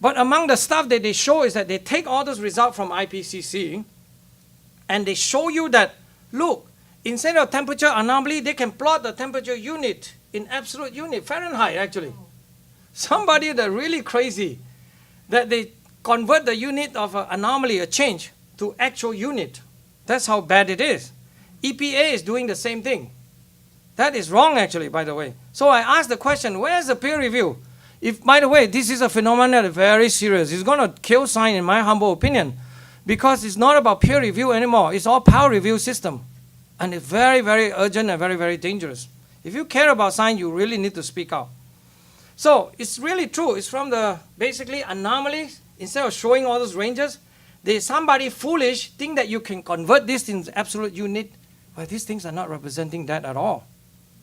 But among the stuff that they show is that they take all those results from IPCC and they show you that, look, instead of temperature anomaly, they can plot the temperature unit in absolute unit, Fahrenheit actually. Somebody that really crazy that they convert the unit of an anomaly, a change, to actual unit. That's how bad it is. EPA is doing the same thing. That is wrong, actually, by the way. So I asked the question, where's the peer review? If, by the way, this is a phenomenon that is very serious. It's going to kill science, in my humble opinion, because it's not about peer review anymore. It's all power review system. And it's very, very urgent and very, very dangerous. If you care about science, you really need to speak out. So it's really true. It's from the, basically, anomalies. Instead of showing all those ranges, there's somebody foolish think that you can convert this into absolute unit. But these things are not representing that at all.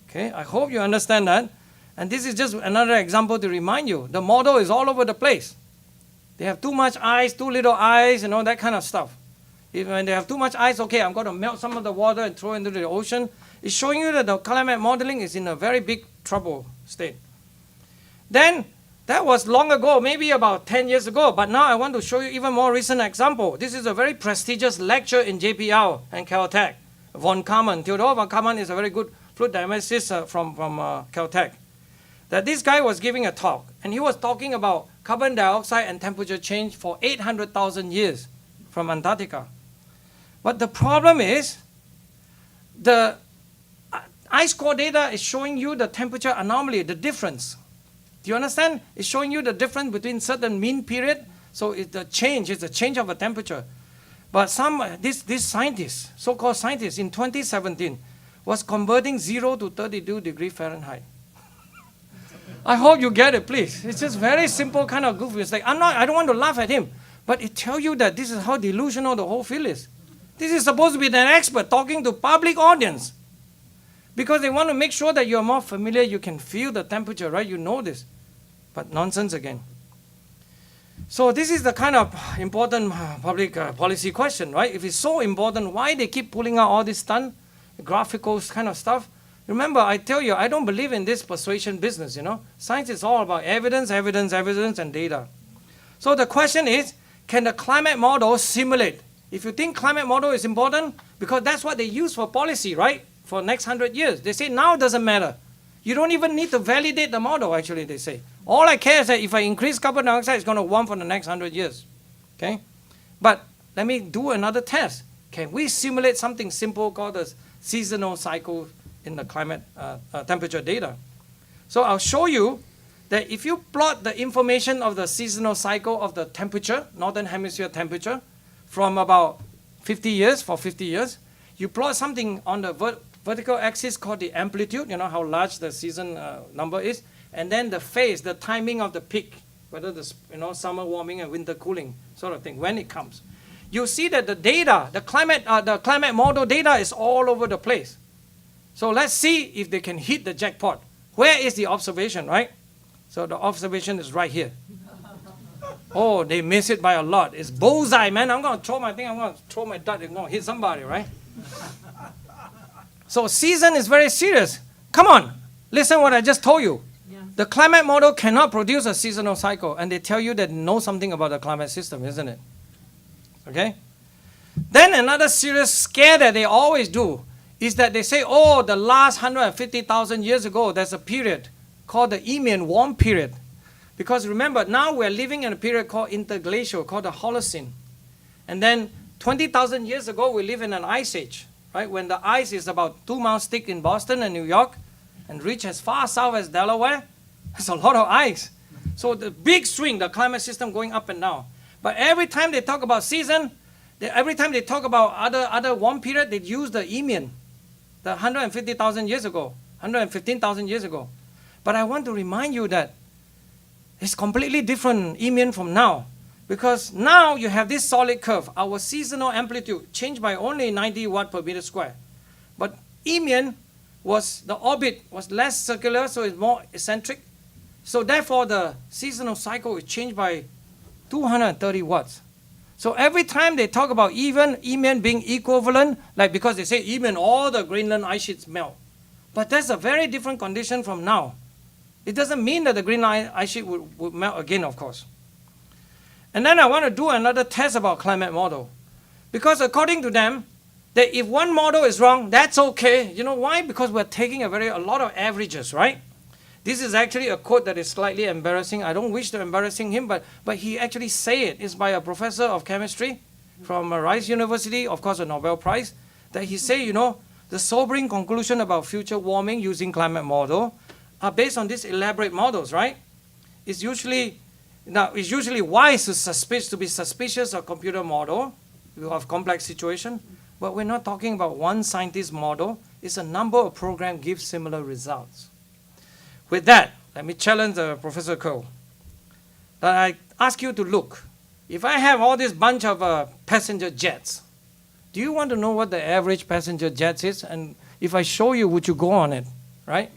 Okay, I hope you understand that. And this is just another example to remind you. The model is all over the place. They have too much ice, too little ice, and all that kind of stuff. When they have too much ice, okay, I'm going to melt some of the water and throw it into the ocean. It's showing you that the climate modeling is in a very big trouble state. Then, that was long ago, maybe about 10 years ago. But now I want to show you even more recent example. This is a very prestigious lecture in JPL and Caltech. Von Karman, Theodore von Karman is a very good fluid dynamicist from Caltech. That this guy was giving a talk, and he was talking about carbon dioxide and temperature change for 800,000 years from Antarctica. But the problem is, the ice core data is showing you the temperature anomaly, the difference. Do you understand? It's showing you the difference between certain mean period. So it's the change of a temperature. But this scientist, so-called scientist, in 2017, was converting 0 to 32 degrees Fahrenheit. I hope you get it, please. It's just very simple kind of goofy mistake. I don't want to laugh at him, but it tells you that this is how delusional the whole field is. This is supposed to be an expert talking to public audience, because they want to make sure that you're more familiar, you can feel the temperature, right? You know this. But nonsense again. So this is the kind of important public policy question, right? If it's so important, why they keep pulling out all this graphical kind of stuff? Remember, I tell you, I don't believe in this persuasion business, you know. Science is all about evidence, evidence, evidence, and data. So the question is, can the climate model simulate? If you think climate model is important, because that's what they use for policy, right? For next 100 years. They say now it doesn't matter. You don't even need to validate the model, actually, they say. All I care is that if I increase carbon dioxide, it's going to warm for the next 100 years. Okay? But let me do another test. Can we simulate something simple called the seasonal cycle in the climate temperature data? So I'll show you that if you plot the information of the seasonal cycle of the temperature, northern hemisphere temperature, from about 50 years, for 50 years, you plot something on the vertical axis called the amplitude, you know how large the season number is, and then the phase, the timing of the peak, whether the summer warming and winter cooling sort of thing, when it comes. You see that the data, the climate model data is all over the place. So let's see if they can hit the jackpot. Where is the observation, right? So the observation is right here. Oh, they miss it by a lot. It's bullseye, man. I'm going to throw my thing. I'm going to throw my dart. I'm going to hit somebody, right? So season is very serious. Come on. Listen what I just told you. Yeah. The climate model cannot produce a seasonal cycle. And they tell you that know something about the climate system, isn't it? Okay? Then another serious scare that they always do is that they say, oh, the last 150,000 years ago, there's a period called the Eemian warm period. Because remember, now we're living in a period called interglacial, called the Holocene. And then 20,000 years ago, we live in an ice age, right? When the ice is about 2 miles thick in Boston and New York and reach as far south as Delaware, there's a lot of ice. So the big swing, the climate system going up and down. But every time they talk about season, every time they talk about other warm period, they use the Eemian, the 150,000 years ago, 115,000 years ago. But I want to remind you that it's completely different Eemian from now. Because now you have this solid curve. Our seasonal amplitude changed by only 90 watt per meter square. But Eemian the orbit was less circular, so it's more eccentric. So therefore, the seasonal cycle is changed by 230 watts. So every time they talk about Eemian being equivalent, like because they say Eemian, all the Greenland ice sheets melt. But that's a very different condition from now. It doesn't mean that the Greenland ice sheet would melt again, of course. And then I want to do another test about climate model. Because according to them, that if one model is wrong, that's okay. You know why? Because we're taking a lot of averages, right? This is actually a quote that is slightly embarrassing. I don't wish to embarrassing him, but he actually say it. It's by a professor of chemistry from Rice University, of course a Nobel Prize, that he say, the sobering conclusion about future warming using climate model are based on these elaborate models, right? It's usually wise to be suspicious of computer model. You have complex situation, but we're not talking about one scientist model. It's a number of programs give similar results. With that, let me challenge Professor Ko. That I ask you to look. If I have all this bunch of passenger jets, do you want to know what the average passenger jets is? And if I show you, would you go on it, right?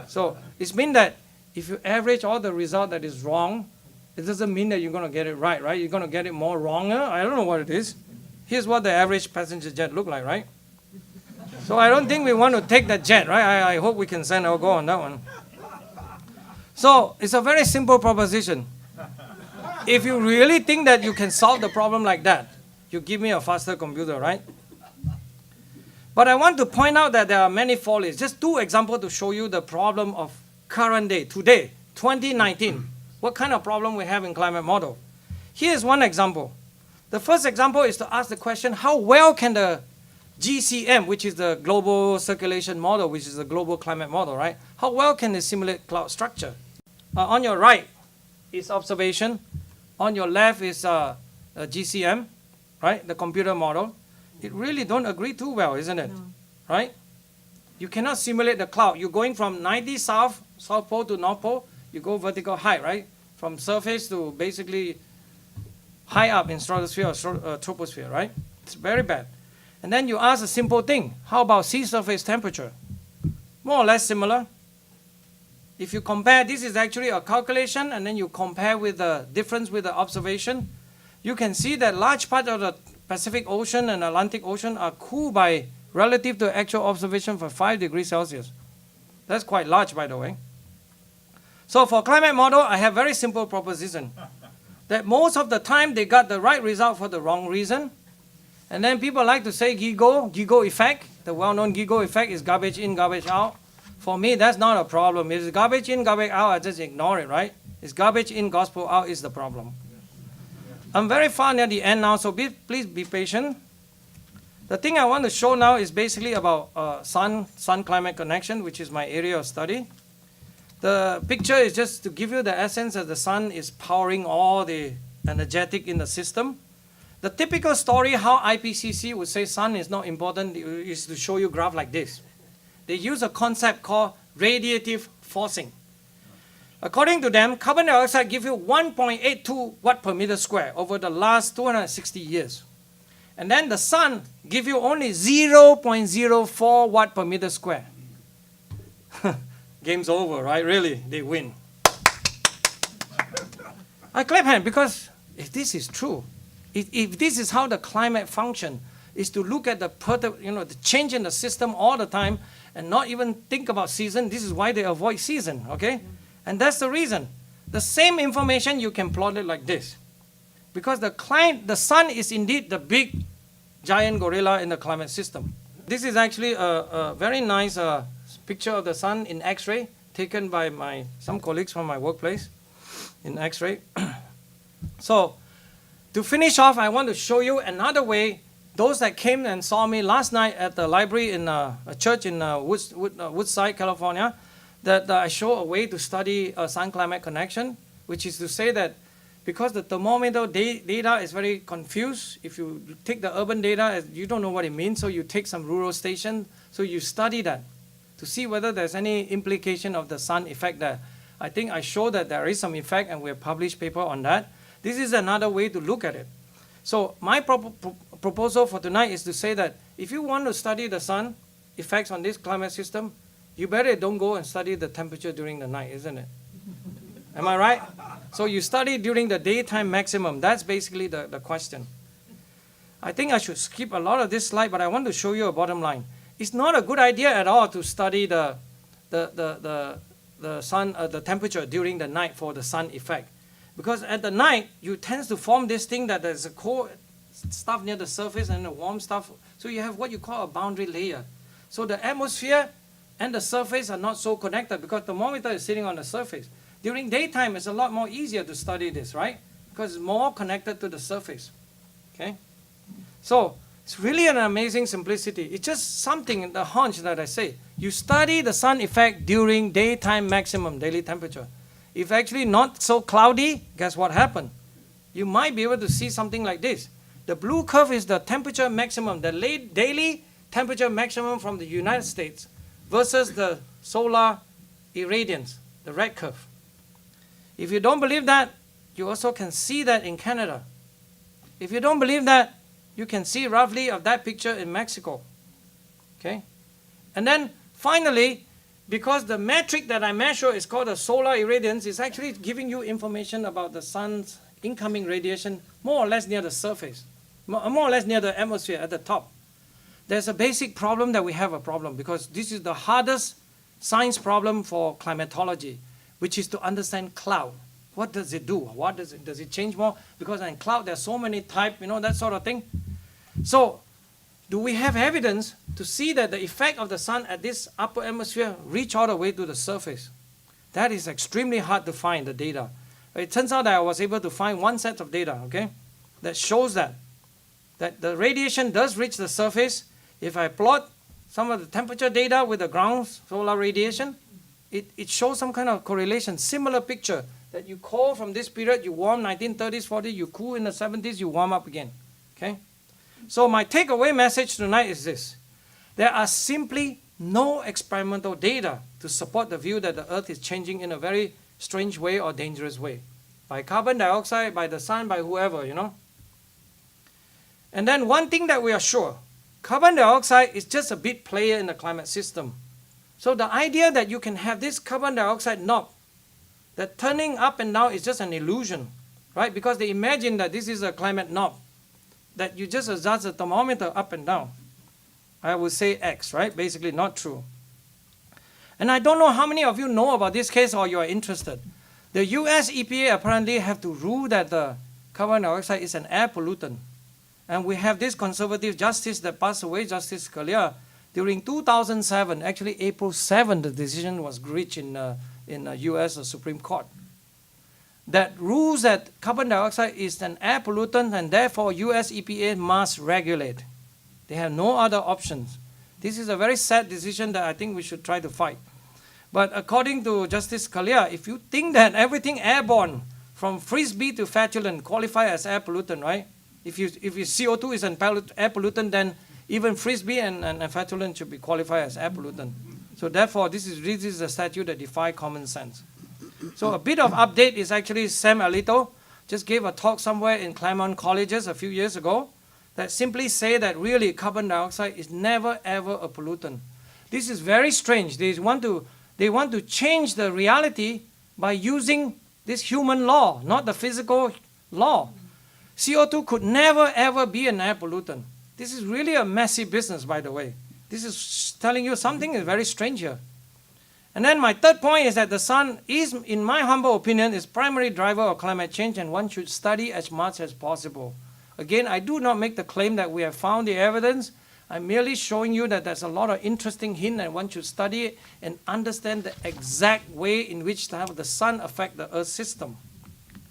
So it's mean that if you average all the result that is wrong, it doesn't mean that you're going to get it right, right? You're going to get it more wronger. I don't know what it is. Here's what the average passenger jet look like, right? So I don't think we want to take that jet, right? I hope we can send our go on that one. So it's a very simple proposition. If you really think that you can solve the problem like that, you give me a faster computer, right? But I want to point out that there are many follies. Just 2 examples to show you the problem of current day, today, 2019. What kind of problem we have in climate model. Here's one example. The first example is to ask the question, how well can the GCM, which is the global circulation model, which is the global climate model, right? How well can it simulate cloud structure? On your right is observation. On your left is GCM, right? The computer model. It really don't agree too well, isn't it? No. Right? You cannot simulate the cloud. You're going from 90 South Pole to North Pole. You go vertical height, right? From surface to basically high up in stratosphere or troposphere, right? It's very bad. And then you ask a simple thing. How about sea surface temperature? More or less similar. If you compare, this is actually a calculation, and then you compare with the difference with the observation, you can see that large part of the Pacific Ocean and Atlantic Ocean are cooled by relative to actual observation for 5 degrees Celsius. That's quite large, by the way. So for climate model, I have very simple proposition. That most of the time they got the right result for the wrong reason. And then people like to say GIGO effect. The well-known GIGO effect is garbage in, garbage out. For me, that's not a problem. If it's garbage in, garbage out, I just ignore it, right? It's garbage in, gospel out is the problem. I'm very far near the end now, so please be patient. The thing I want to show now is basically about sun-climate connection, which is my area of study. The picture is just to give you the essence that the sun is powering all the energetic in the system. The typical story how IPCC would say sun is not important is to show you graph like this. They use a concept called radiative forcing. According to them, carbon dioxide gives you 1.82 watt per meter square over the last 260 years. And then the sun gives you only 0.04 watt per meter square. Game's over, right? Really, they win. I clap hand because if this is true, if this is how the climate function, is to look at the change in the system all the time and not even think about season. This is why they avoid season, okay? And that's the reason. The same information, you can plot it like this. Because the sun is indeed the big giant gorilla in the climate system. This is actually a very nice picture of the sun in X-ray taken by some colleagues from my workplace in X-ray. So to finish off, I want to show you another way. Those that came and saw me last night at the library in a church in Woodside, California, that I show a way to study sun-climate connection, which is to say that because the thermometer data is very confused, if you take the urban data, you don't know what it means, so you take some rural station, so you study that to see whether there's any implication of the sun effect there. I think I show that there is some effect, and we have published paper on that. This is another way to look at it. So my proposal for tonight is to say that if you want to study the sun effects on this climate system, you better don't go and study the temperature during the night, isn't it? Am I right? So you study during the daytime maximum. That's basically the question. I think I should skip a lot of this slide, but I want to show you a bottom line. It's not a good idea at all to study the sun, the temperature during the night for the sun effect. Because at the night, you tend to form this thing that there's a cold stuff near the surface and the warm stuff. So you have what you call a boundary layer. So the atmosphere and the surface are not so connected because the thermometer is sitting on the surface. During daytime, it's a lot more easier to study this, right? Because it's more connected to the surface. Okay? So It's really an amazing simplicity. It's just something in the hunch that I say. You study the sun effect during daytime maximum daily temperature. If actually not so cloudy, guess what happened? You might be able to see something like this. The blue curve is the temperature maximum, the daily temperature maximum from the United States versus the solar irradiance, the red curve. If you don't believe that, you also can see that in Canada. If you don't believe that, you can see roughly of that picture in Mexico. Okay? And then finally, because the metric that I measure is called the solar irradiance, it's actually giving you information about the sun's incoming radiation more or less near the surface, more or less near the atmosphere at the top. There's a basic problem that we have a problem because this is the hardest science problem for climatology, which is to understand cloud. What does it do? What does it change more? Because in cloud there's so many types, that sort of thing. So, do we have evidence to see that the effect of the sun at this upper atmosphere reach all the way to the surface? That is extremely hard to find the data. It turns out that I was able to find one set of data, okay, that shows that the radiation does reach the surface. If I plot some of the temperature data with the ground solar radiation, it shows some kind of correlation, similar picture that you cold from this period, you warm 1930s, 40s, you cool in the 70s, you warm up again, okay? So my takeaway message tonight is this. There are simply no experimental data to support the view that the Earth is changing in a very strange way or dangerous way. By carbon dioxide, by the sun, by whoever, And then one thing that we are sure, carbon dioxide is just a big player in the climate system. So the idea that you can have this carbon dioxide knob, that turning up and down is just an illusion, right? Because they imagine that this is a climate knob, that you just adjust the thermometer up and down. I would say X, right? Basically not true. And I don't know how many of you know about this case or you are interested. The US EPA apparently have to rule that the carbon dioxide is an air pollutant. And we have this conservative justice that passed away, Justice Scalia, during 2007, actually April 7, the decision was reached in US Supreme Court, that rules that carbon dioxide is an air pollutant and therefore US EPA must regulate. They have no other options. This is a very sad decision that I think we should try to fight. But according to Justice Scalia, if you think that everything airborne from frisbee to flatulent qualify as air pollutant, right? If you CO2 is an air pollutant, then even frisbee and flatulent should be qualified as air pollutant. So therefore, this is a statute that defies common sense. So a bit of update is actually Sam Elliott just gave a talk somewhere in Claremont Colleges a few years ago that simply say that really carbon dioxide is never ever a pollutant. This is very strange. They want to change the reality by using this human law, not the physical law. CO2 could never ever be an air pollutant. This is really a messy business, by the way. This is telling you something is very strange here. And then my third point is that the sun is, in my humble opinion, is primary driver of climate change and one should study as much as possible. Again, I do not make the claim that we have found the evidence. I'm merely showing you that there's a lot of interesting hint and one should study it and understand the exact way in which the sun affects the Earth system,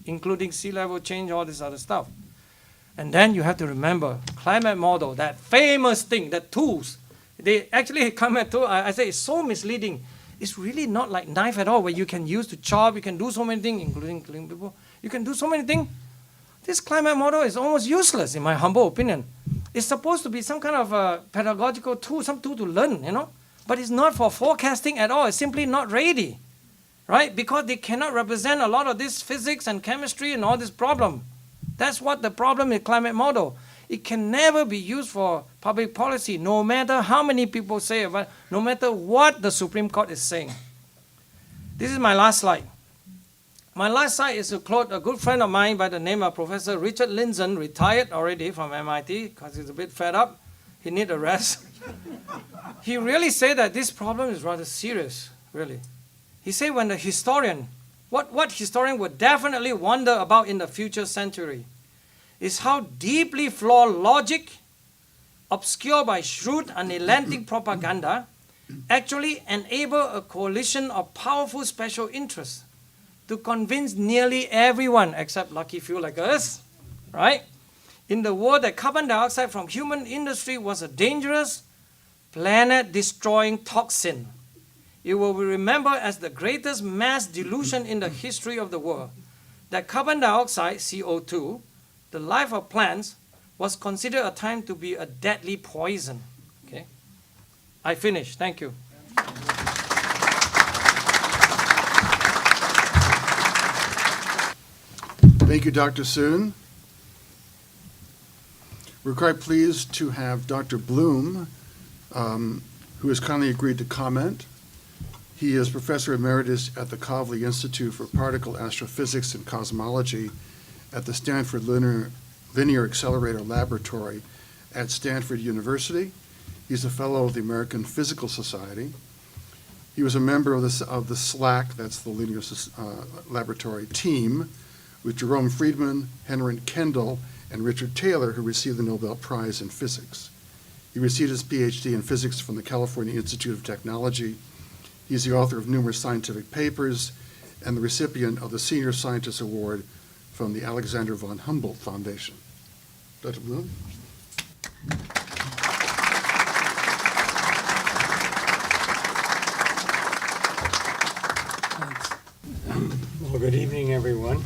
including sea level change, all this other stuff. And then you have to remember, climate model, that famous thing, the tools. They actually climate tool, I say it's so misleading. It's really not like knife at all, where you can use to chop, you can do so many things, including killing people. You can do so many things. This climate model is almost useless, in my humble opinion. It's supposed to be some kind of a pedagogical tool, some tool to learn, But it's not for forecasting at all. It's simply not ready, right? Because they cannot represent a lot of this physics and chemistry and all this problem. That's what the problem with climate model. It can never be used for public policy, no matter how many people say about it, no matter what the Supreme Court is saying. This is my last slide. My last slide is to quote a good friend of mine by the name of Professor Richard Lindzen, retired already from MIT because he's a bit fed up. He needs a rest. He really said that this problem is rather serious, really. He said when the historian, what historian would definitely wonder about in the future century is how deeply flawed logic, obscured by shrewd unrelenting propaganda, actually enable a coalition of powerful special interests to convince nearly everyone, except lucky few like us, right, in the world that carbon dioxide from human industry was a dangerous, planet-destroying toxin. It will be remembered as the greatest mass delusion in the history of the world, that carbon dioxide, CO2, the life of plants, was considered at time to be a deadly poison. Okay? I finished. Thank you. Thank you, Dr. Soon. We're quite pleased to have Dr. Bloom, who has kindly agreed to comment. He is Professor Emeritus at the Kavli Institute for Particle Astrophysics and Cosmology at the Stanford Linear Accelerator Laboratory at Stanford University. He's a fellow of the American Physical Society. He was a member of the SLAC, that's the Linear Laboratory team, with Jerome Friedman, Henry Kendall, and Richard Taylor, who received the Nobel Prize in Physics. He received his PhD in physics from the California Institute of Technology. He's the author of numerous scientific papers and the recipient of the Senior Scientist Award from the Alexander von Humboldt Foundation. Dr. Bloom? Well, good evening, everyone.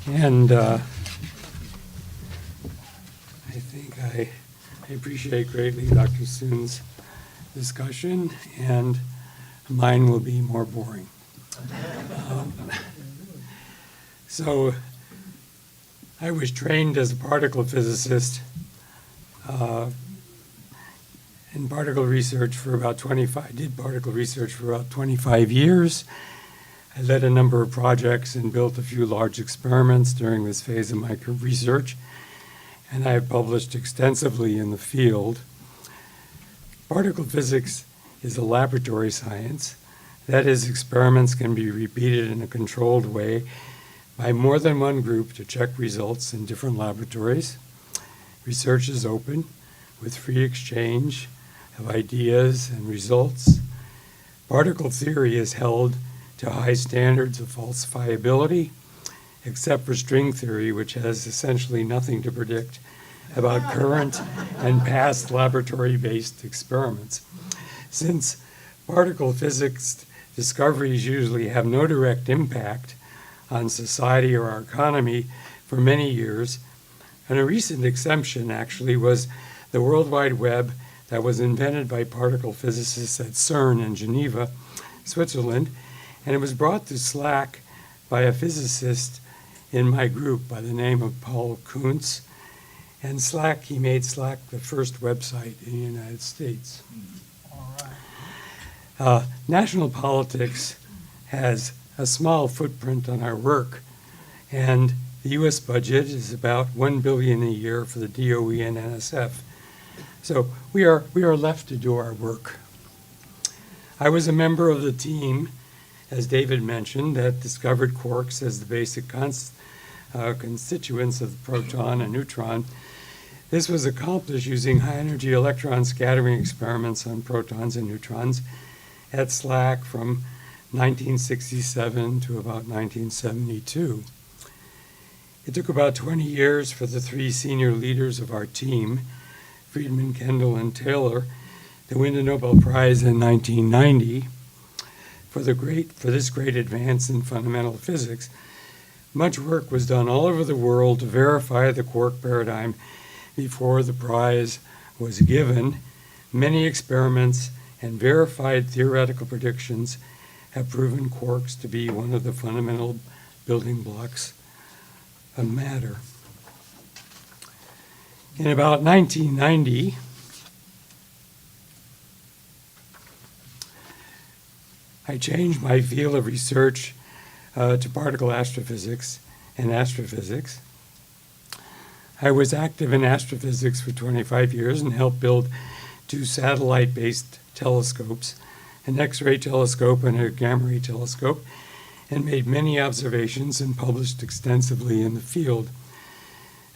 And I think I appreciate greatly Dr. Soon's discussion, and mine will be more boring. So I was trained as a particle physicist in particle research for about 25 years. I led a number of projects and built a few large experiments during this phase of my research, and I have published extensively in the field. Particle physics is a laboratory science. That is, experiments can be repeated in a controlled way by more than one group to check results in different laboratories. Research is open with free exchange of ideas and results. Particle theory is held to high standards of falsifiability, except for string theory, which has essentially nothing to predict about current and past laboratory-based experiments. Since particle physics discoveries usually have no direct impact on society or our economy for many years, and a recent exemption actually was the World Wide Web that was invented by particle physicists at CERN in Geneva, Switzerland, and it was brought to SLAC by a physicist in my group by the name of Paul Kuntz. And SLAC, he made SLAC the first website in the United States. National politics has a small footprint on our work, and the U.S. budget is about $1 billion a year for the DOE and NSF. So we are left to do our work. I was a member of the team, as David mentioned, that discovered quarks as the basic constituents of the proton and neutron. This was accomplished using high-energy electron scattering experiments on protons and neutrons at SLAC from 1967 to about 1972. It took about 20 years for the three senior leaders of our team, Friedman, Kendall, and Taylor, to win the Nobel Prize in 1990 for this great advance in fundamental physics. Much work was done all over the world to verify the quark paradigm before the prize was given. Many experiments and verified theoretical predictions have proven quarks to be one of the fundamental building blocks of matter. In about 1990, I changed my field of research to particle astrophysics and astrophysics. I was active in astrophysics for 25 years and helped build two satellite-based telescopes, an X-ray telescope and a gamma-ray telescope, and made many observations and published extensively in the field.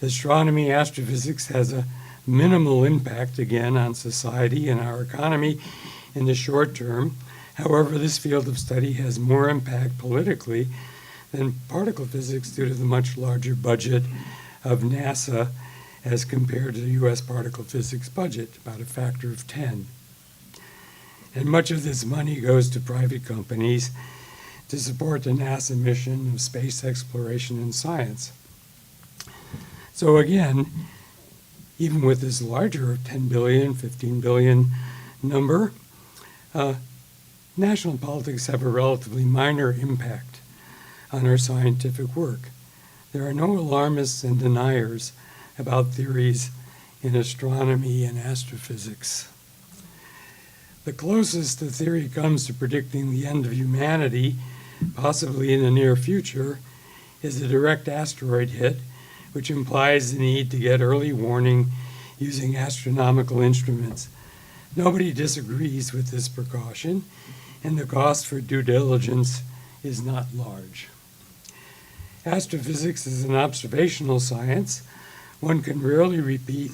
Astronomy astrophysics has a minimal impact, again, on society and our economy in the short term. However, this field of study has more impact politically than particle physics due to the much larger budget of NASA as compared to the U.S. particle physics budget, about a factor of 10. And much of this money goes to private companies to support the NASA mission of space exploration and science. So again, even with this larger 10 billion, 15 billion number, national politics have a relatively minor impact on our scientific work. There are no alarmists and deniers about theories in astronomy and astrophysics. The closest the theory comes to predicting the end of humanity, possibly in the near future, is a direct asteroid hit, which implies the need to get early warning using astronomical instruments. Nobody disagrees with this precaution, and the cost for due diligence is not large. Astrophysics is an observational science. One can rarely repeat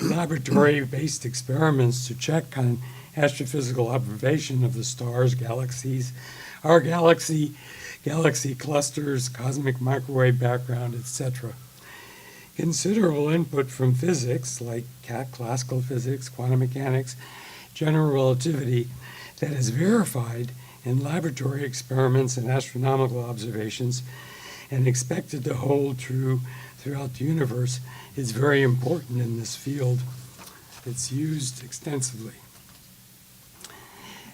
laboratory-based experiments to check on astrophysical observation of the stars, galaxies, our galaxy, galaxy clusters, cosmic microwave background, etc. Considerable input from physics, like classical physics, quantum mechanics, general relativity, that is verified in laboratory experiments and astronomical observations and expected to hold true throughout the universe is very important in this field. It's used extensively.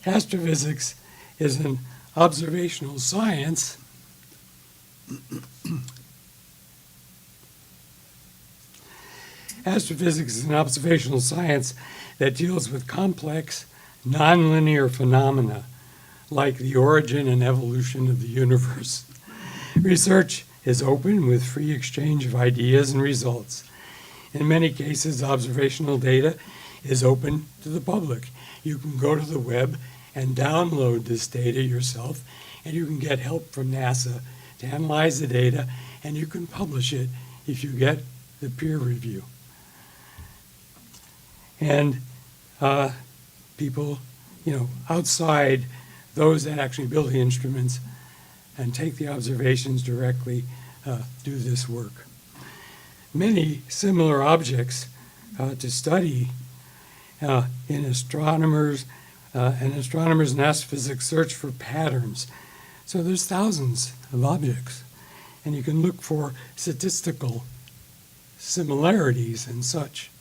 Astrophysics is an observational science Astrophysics is an observational science that deals with complex, nonlinear phenomena like the origin and evolution of the universe. Research is open with free exchange of ideas and results. In many cases, observational data is open to the public. You can go to the web and download this data yourself, and you can get help from NASA to analyze the data, and you can publish it if you get the peer review. And people, outside those that actually build the instruments and take the observations directly do this work. Many similar objects to study in astronomers and astrophysics search for patterns. So there's thousands of objects, and you can look for statistical similarities and such.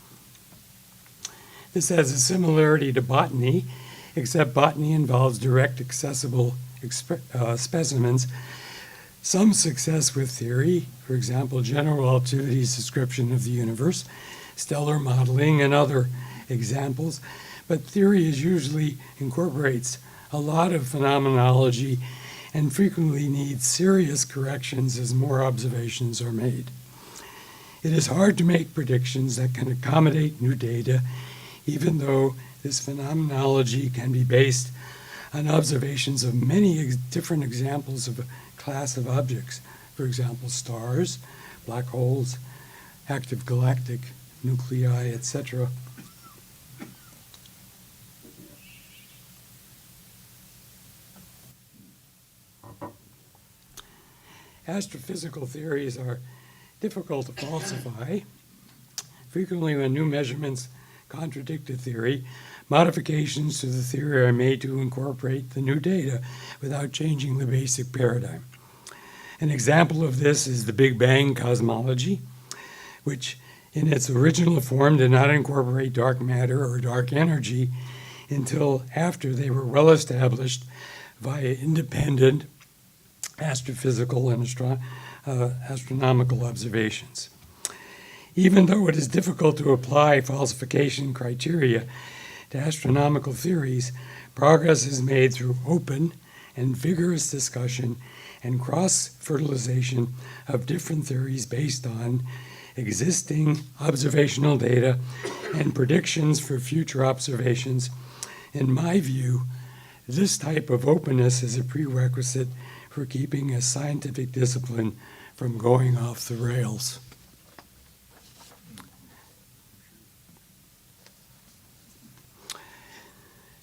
This has a similarity to botany, except botany involves direct accessible specimens. Some success with theory, for example, general relativity's description of the universe, stellar modeling, and other examples. But theory usually incorporates a lot of phenomenology and frequently needs serious corrections as more observations are made. It is hard to make predictions that can accommodate new data, even though this phenomenology can be based on observations of many different examples of a class of objects. For example, stars, black holes, active galactic nuclei, etc. Astrophysical theories are difficult to falsify. Frequently, when new measurements contradict a theory, modifications to the theory are made to incorporate the new data without changing the basic paradigm. An example of this is the Big Bang cosmology, which in its original form did not incorporate dark matter or dark energy until after they were well established via independent astrophysical and astronomical observations. Even though it is difficult to apply falsification criteria to astronomical theories, progress is made through open and vigorous discussion and cross-fertilization of different theories based on existing observational data and predictions for future observations. In my view, this type of openness is a prerequisite for keeping a scientific discipline from going off the rails.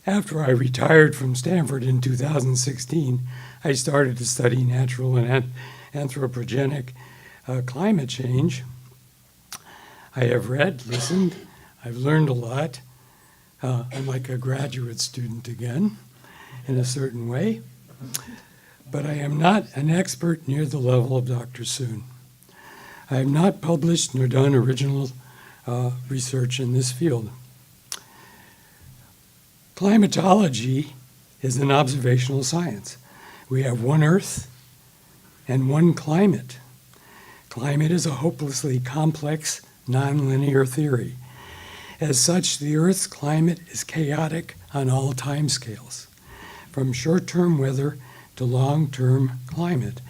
After I retired from Stanford in 2016, I started to study natural and anthropogenic climate change. I have read, listened, I've learned a lot. I'm like a graduate student again, in a certain way. But I am not an expert near the level of Dr. Soon. I have not published nor done original research in this field. Climatology is an observational science. We have one Earth and one climate. Climate is a hopelessly complex, nonlinear theory. As such, the Earth's climate is chaotic on all timescales. From short-term weather to long-term climate,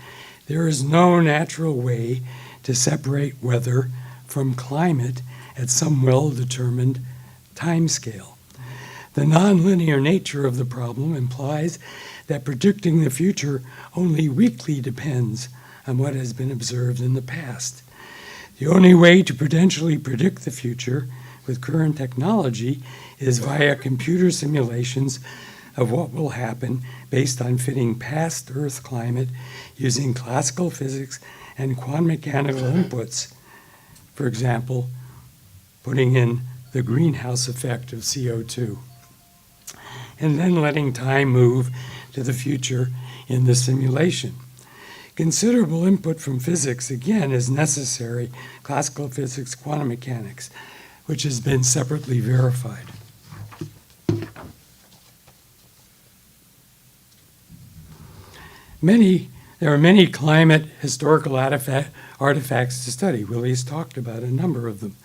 there is no natural way to separate weather from climate at some well-determined timescale. The nonlinear nature of the problem implies that predicting the future only weakly depends on what has been observed in the past. The only way to potentially predict the future with current technology is via computer simulations of what will happen based on fitting past Earth climate using classical physics and quantum mechanical inputs. For example, putting in the greenhouse effect of CO2, and then letting time move to the future in the simulation. Considerable input from physics, again, is necessary, classical physics, quantum mechanics, which has been separately verified. There are many climate historical artifacts to study. Willie's talked about a number of them.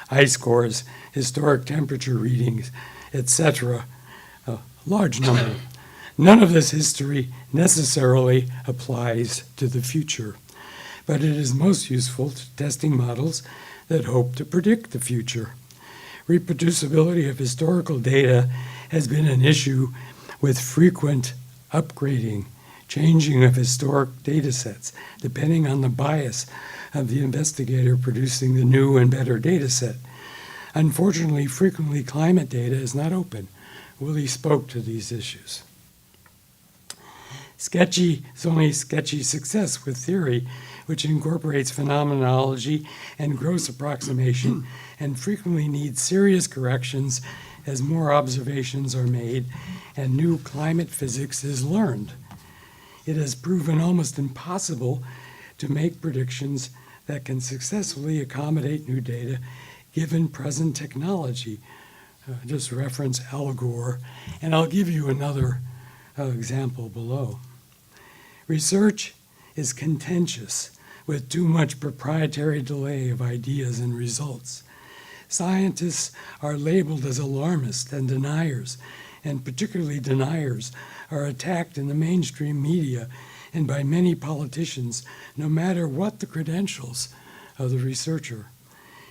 Ice cores, historic temperature readings, etc. A large number. None of this history necessarily applies to the future, but it is most useful to testing models that hope to predict the future. Reproducibility of historical data has been an issue with frequent upgrading, changing of historic data sets, depending on the bias of the investigator producing the new and better data set. Unfortunately, frequently climate data is not open. Willie spoke to these issues. It's only sketchy success with theory, which incorporates phenomenology and gross approximation, and frequently needs serious corrections as more observations are made and new climate physics is learned. It has proven almost impossible to make predictions that can successfully accommodate new data given present technology. Just reference Al Gore, and I'll give you another example below. Research is contentious with too much proprietary delay of ideas and results. Scientists are labeled as alarmists and deniers, and particularly deniers are attacked in the mainstream media and by many politicians, no matter what the credentials of the researcher.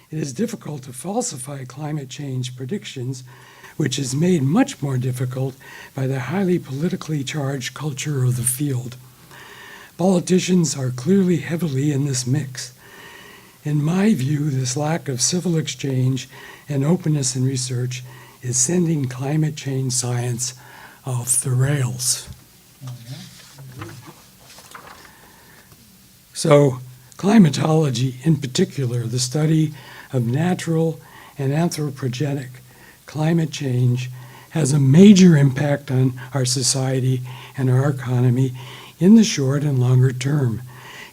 It is difficult to falsify climate change predictions, which is made much more difficult by the highly politically charged culture of the field. Politicians are clearly heavily in this mix. In my view, this lack of civil exchange and openness in research is sending climate change science off the rails. So, climatology in particular, the study of natural and anthropogenic climate change, has a major impact on our society and our economy in the short and longer term.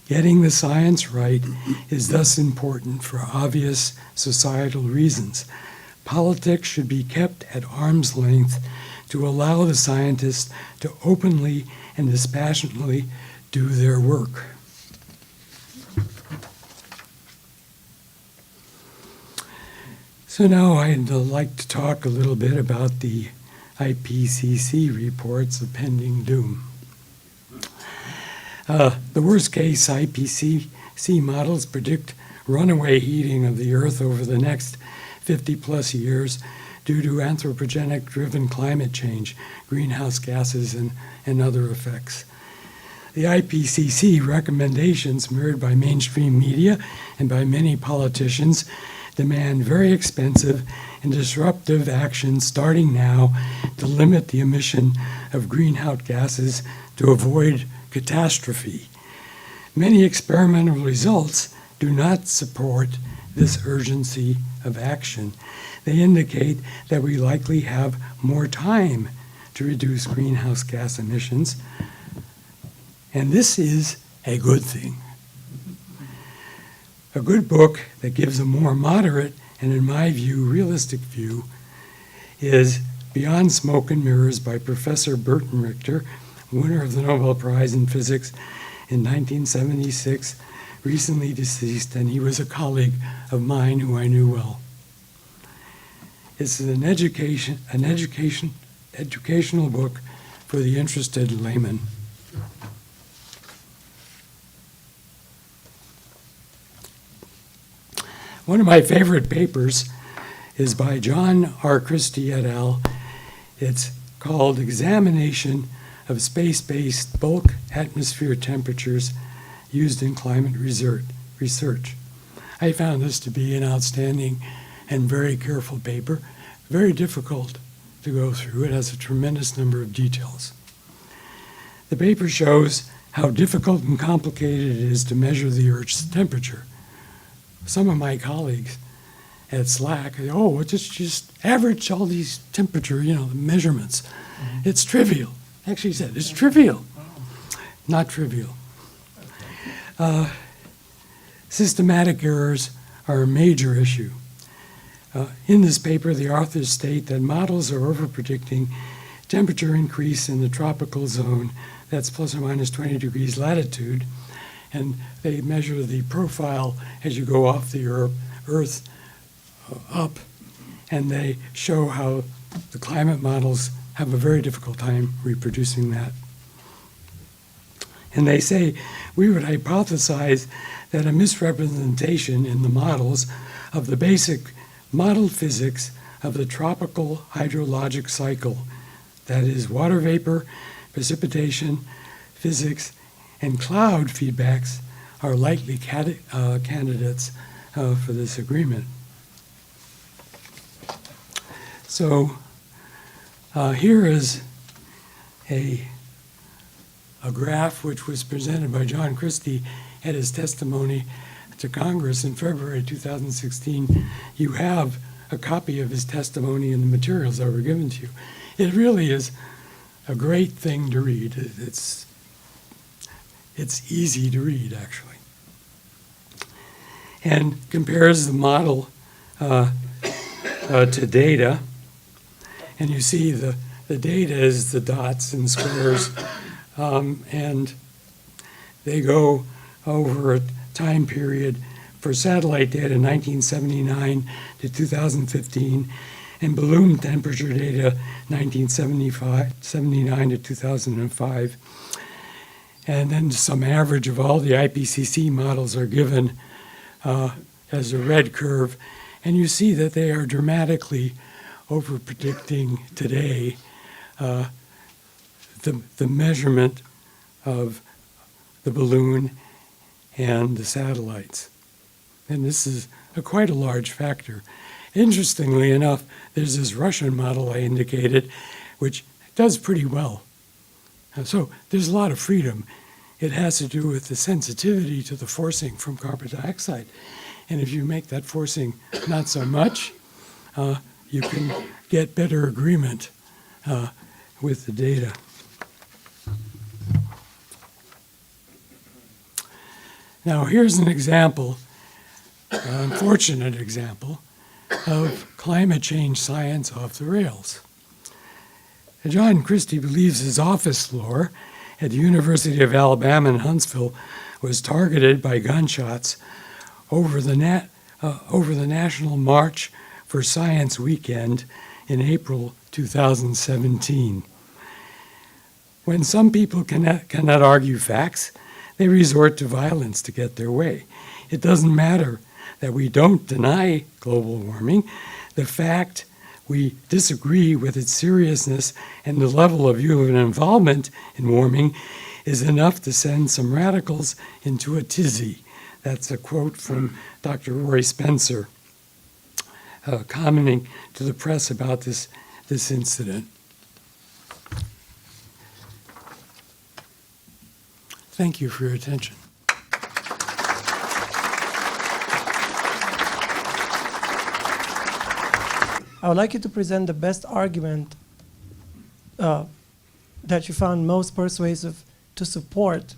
Getting the science right is thus important for obvious societal reasons. Politics should be kept at arm's length to allow the scientists to openly and dispassionately do their work. So now I'd like to talk a little bit about the IPCC reports of pending doom. The worst-case IPCC models predict runaway heating of the Earth over the next 50-plus years due to anthropogenic-driven climate change, greenhouse gases, and other effects. The IPCC recommendations, mirrored by mainstream media and by many politicians, demand very expensive and disruptive action starting now to limit the emission of greenhouse gases to avoid catastrophe. Many experimental results do not support this urgency of action. They indicate that we likely have more time to reduce greenhouse gas emissions, and this is a good thing. A good book that gives a more moderate and, in my view, realistic view is Beyond Smoke and Mirrors by Professor Burton Richter, winner of the Nobel Prize in Physics in 1976, recently deceased, and he was a colleague of mine who I knew well. It's an educational book for the interested layman. One of my favorite papers is by John R. Christie et al. It's called Examination of Space-Based Bulk Atmosphere Temperatures Used in Climate Research. I found this to be an outstanding and very careful paper, very difficult to go through. It has a tremendous number of details. The paper shows how difficult and complicated it is to measure the Earth's temperature. Some of my colleagues at SLAC, just average all these temperature, the measurements. Mm-hmm. It's trivial. Actually, he said, it's trivial. Not trivial. Systematic errors are a major issue. In this paper, the authors state that models are over-predicting temperature increase in the tropical zone, that's plus or minus 20 degrees latitude, and they measure the profile as you go off the Earth up, and they show how the climate models have a very difficult time reproducing that. And they say, we would hypothesize that a misrepresentation in the models of the basic model physics of the tropical hydrologic cycle, that is water vapor, precipitation, physics, and cloud feedbacks are likely candidates for this agreement. So here is a graph which was presented by John Christie at his testimony to Congress in February 2016. You have a copy of his testimony in the materials that were given to you. It really is a great thing to read. It's easy to read, actually, and compares the model to data. And you see the data is the dots and squares, and they go over a time period for satellite data 1979 to 2015, and balloon temperature data 1979 to 2005. And then some average of all the IPCC models are given as a red curve, and you see that they are dramatically over-predicting today the measurement of the balloon and the satellites. And this is quite a large factor. Interestingly enough, there's this Russian model I indicated, which does pretty well. So there's a lot of freedom. It has to do with the sensitivity to the forcing from carbon dioxide. And if you make that forcing not so much, you can get better agreement with the data. Now here's an example, an unfortunate example, of climate change science off the rails. John Christie believes his office floor at the University of Alabama in Huntsville was targeted by gunshots over the National March for Science weekend in April 2017. When some people cannot argue facts, they resort to violence to get their way. It doesn't matter that we don't deny global warming. The fact we disagree with its seriousness and the level of human involvement in warming is enough to send some radicals into a tizzy. That's a quote from Dr. Roy Spencer. commenting to the press about this incident. Thank you for your attention. I would like you to present the best argument that you found most persuasive to support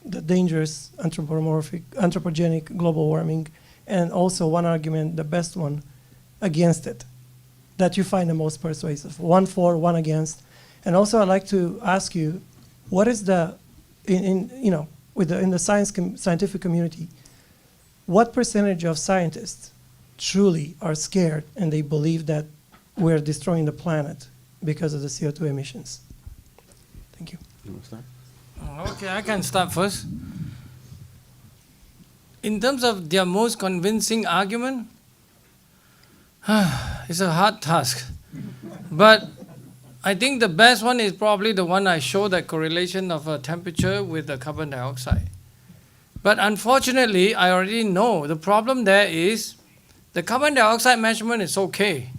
the dangerous anthropogenic global warming, and also one argument, the best one, against it, that you find the most persuasive. One for, one against. And also I'd like to ask you, what is the, in the scientific community, what percentage of scientists truly are scared and they believe that we're destroying the planet because of the CO2 emissions? Thank you. You want to start? Okay, I can start first. In terms of their most convincing argument, it's a hard task. But I think the best one is probably the one I showed, that correlation of temperature with the carbon dioxide. But unfortunately, I already know the problem there is the carbon dioxide measurement is okay.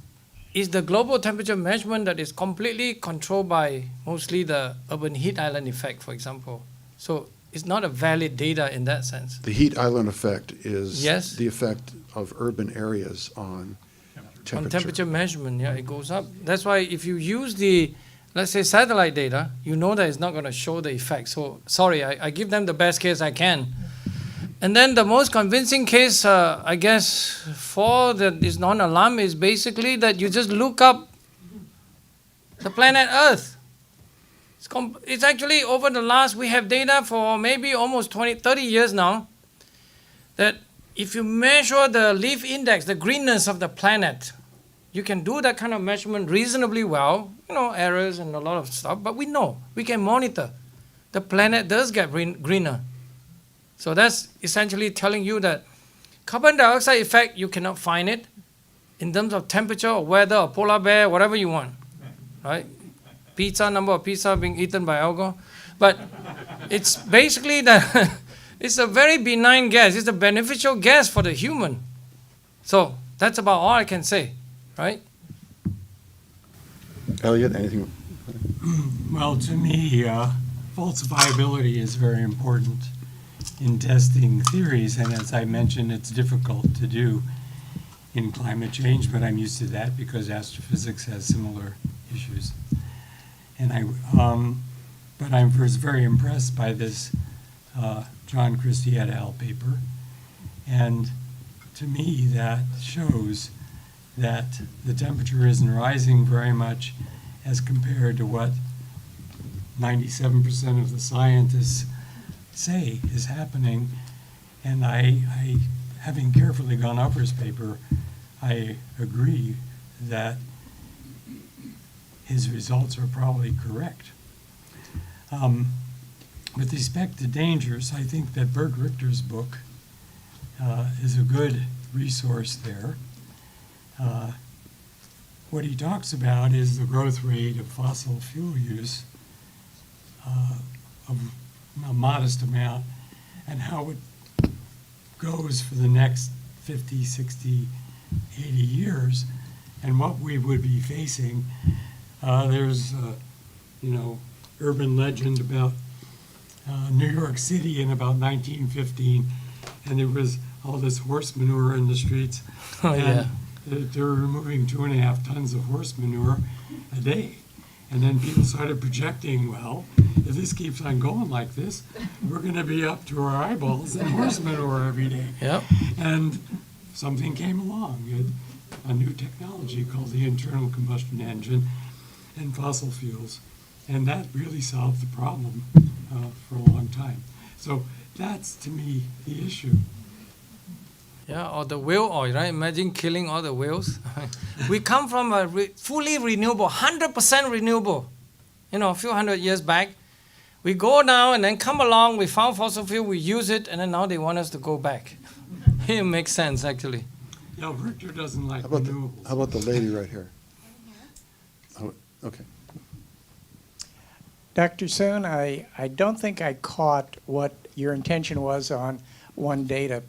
It's the global temperature measurement that is completely controlled by mostly the urban heat island effect, for example. So it's not a valid data in that sense. The heat island effect is Yes. the effect of urban areas on temperature. On temperature measurement, yeah, it goes up. That's why if you use the, let's say, satellite data, you know that it's not going to show the effect. So sorry, I give them the best case I can. And then the most convincing case, I guess, for that is non-alarm is basically that you just look up the planet Earth. It's actually over the last, we have data for maybe almost 20, 30 years now, that if you measure the leaf index, the greenness of the planet, you can do that kind of measurement reasonably well, errors and a lot of stuff, but we know, we can monitor. The planet does get greener. So that's essentially telling you that carbon dioxide effect, you cannot find it in terms of temperature or weather or polar bear, whatever you want, right? Pizza, number of pizza being eaten by alcohol. But it's basically that it's a very benign gas. It's a beneficial gas for the human. So that's about all I can say, right? Elliott, anything? Well, to me, falsifiability is very important in testing theories, and as I mentioned, it's difficult to do in climate change, but I'm used to that because astrophysics has similar issues. And but I was very impressed by this John Christie et al. Paper, and to me that shows that the temperature isn't rising very much as compared to what 97% of the scientists say is happening. And I, having carefully gone over his paper, I agree that his results are probably correct. With respect to dangers, I think that Bert Richter's book is a good resource there. What he talks about is the growth rate of fossil fuel use of a modest amount, and how it goes for the next 50, 60, 80 years, and what we would be facing. There's, urban legend about New York City in about 1915, and there was all this horse manure in the streets. Oh, yeah. They're removing 2.5 tons of horse manure a day. And then people started projecting, well, if this keeps on going like this, we're going to be up to our eyeballs in horse manure every day. Yep. And something came along, a new technology called the internal combustion engine and fossil fuels. And that really solved the problem for a long time. So that's, to me, the issue. Yeah, or the whale oil, right? Imagine killing all the whales. We come from a fully renewable, 100% renewable, a few hundred years back. We go now and then come along, we found fossil fuel, we use it, and then now they want us to go back. It makes sense, actually. Yeah, Richter doesn't like How about renewables. how about the lady right here? Oh, okay. Dr. Soon, I don't think I caught what your intention was on one data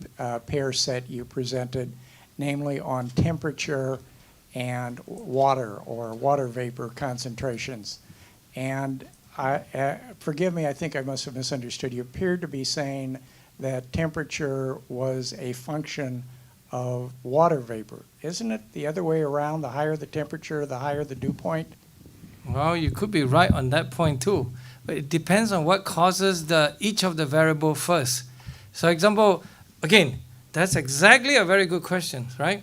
pair set you presented, namely on temperature and water or water vapor concentrations. And forgive me, I think I must have misunderstood. You appeared to be saying that temperature was a function of water vapor. Isn't it the other way around? The higher the temperature, the higher the dew point? Well, you could be right on that point too, but it depends on what causes each of the variable first. So example, again, that's exactly a very good question, right?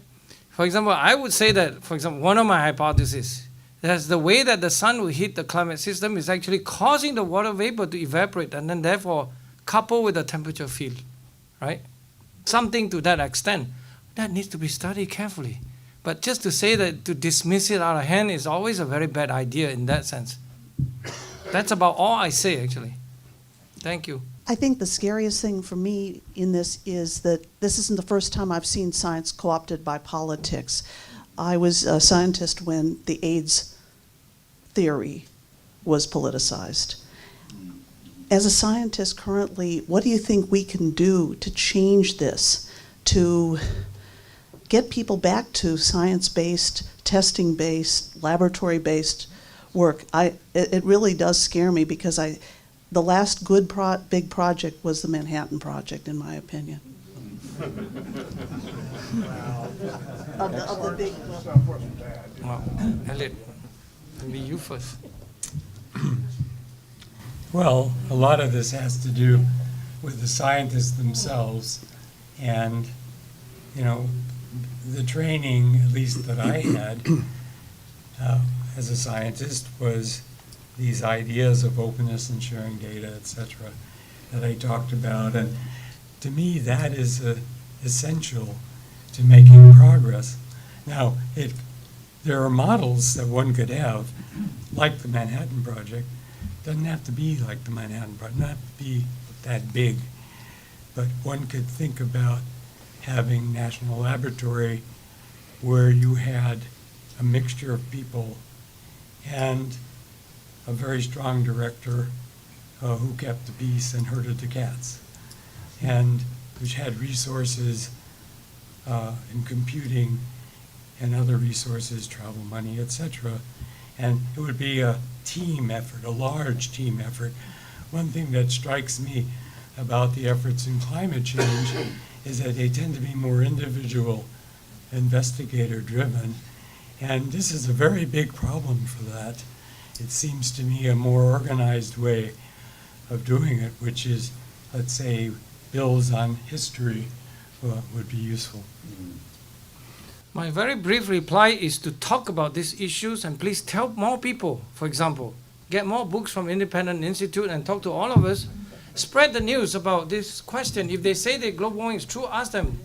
For example, I would say that, for example, one of my hypotheses, that's the way that the sun will hit the climate system is actually causing the water vapor to evaporate and then therefore coupled with the temperature field, right? Something to that extent. That needs to be studied carefully. But just to say that to dismiss it out of hand is always a very bad idea in that sense. That's about all I say, actually. Thank you. I think the scariest thing for me in this is that this isn't the first time I've seen science co-opted by politics. I was a scientist when the AIDS theory was politicized. As a scientist currently, what do you think we can do to change this, to get people back to science-based, testing-based, laboratory-based work? It really does scare me because the last good big project was the Manhattan Project, in my opinion. Of the big. Well, Elliott, maybe you first. Well, a lot of this has to do with the scientists themselves, and, you know, the training, at least that I had as a scientist, was these ideas of openness and sharing data, etc., that I talked about. And to me, that is essential to making progress. Now, there are models that one could have, like the Manhattan Project. Doesn't have to be like the Manhattan Project, not have to be that big, but one could think about having national laboratory where you had a mixture of people and a very strong director who kept the peace and herded the cats, and which had resources in computing and other resources, travel money, etc. And it would be a team effort, a large team effort. One thing that strikes me about the efforts in climate change is that they tend to be more individual, investigator-driven, and this is a very big problem for that. It seems to me a more organized way of doing it, which is, let's say, builds on history, would be useful. My very brief reply is to talk about these issues and please tell more people, for example, get more books from Independent Institute and talk to all of us. Spread the news about this question. If they say that global warming is true, ask them,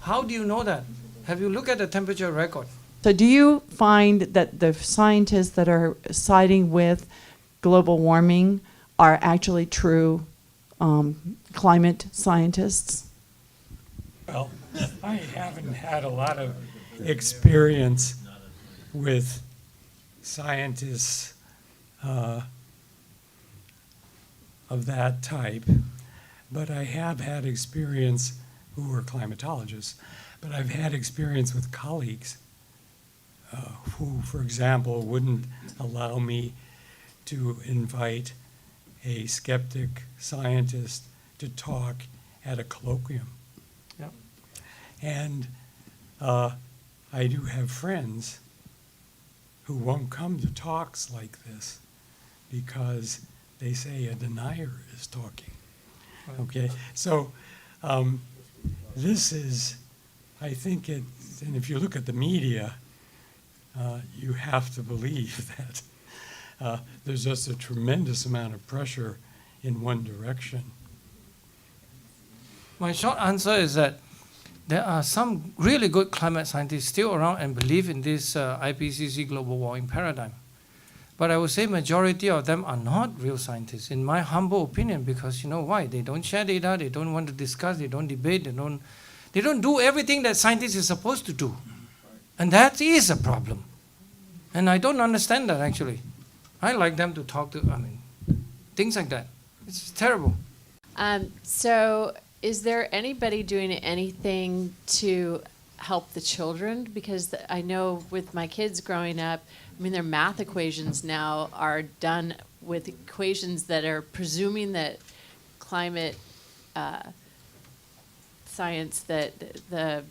how do you know that? Have you looked at the temperature record? So do you find that the scientists that are siding with global warming are actually true climate scientists? Well, I haven't had a lot of experience with scientists of that type, but I have had experience who are climatologists, but I've had experience with colleagues who, for example, wouldn't allow me to invite a skeptic scientist to talk at a colloquium. Yep. And I do have friends who won't come to talks like this because they say a denier is talking. Okay, so this is, I think and if you look at the media, you have to believe that there's just a tremendous amount of pressure in one direction. My short answer is that there are some really good climate scientists still around and believe in this IPCC global warming paradigm. But I would say majority of them are not real scientists, in my humble opinion, because you know why? They don't share data, they don't want to discuss, they don't debate, they don't do everything that scientists is supposed to do. And that is a problem. And I don't understand that, actually. I like them to talk to, things like that. It's terrible. So is there anybody doing anything to help the children, because I know with my kids growing up, I mean, their math equations now are done with equations that are presuming that climate science, that the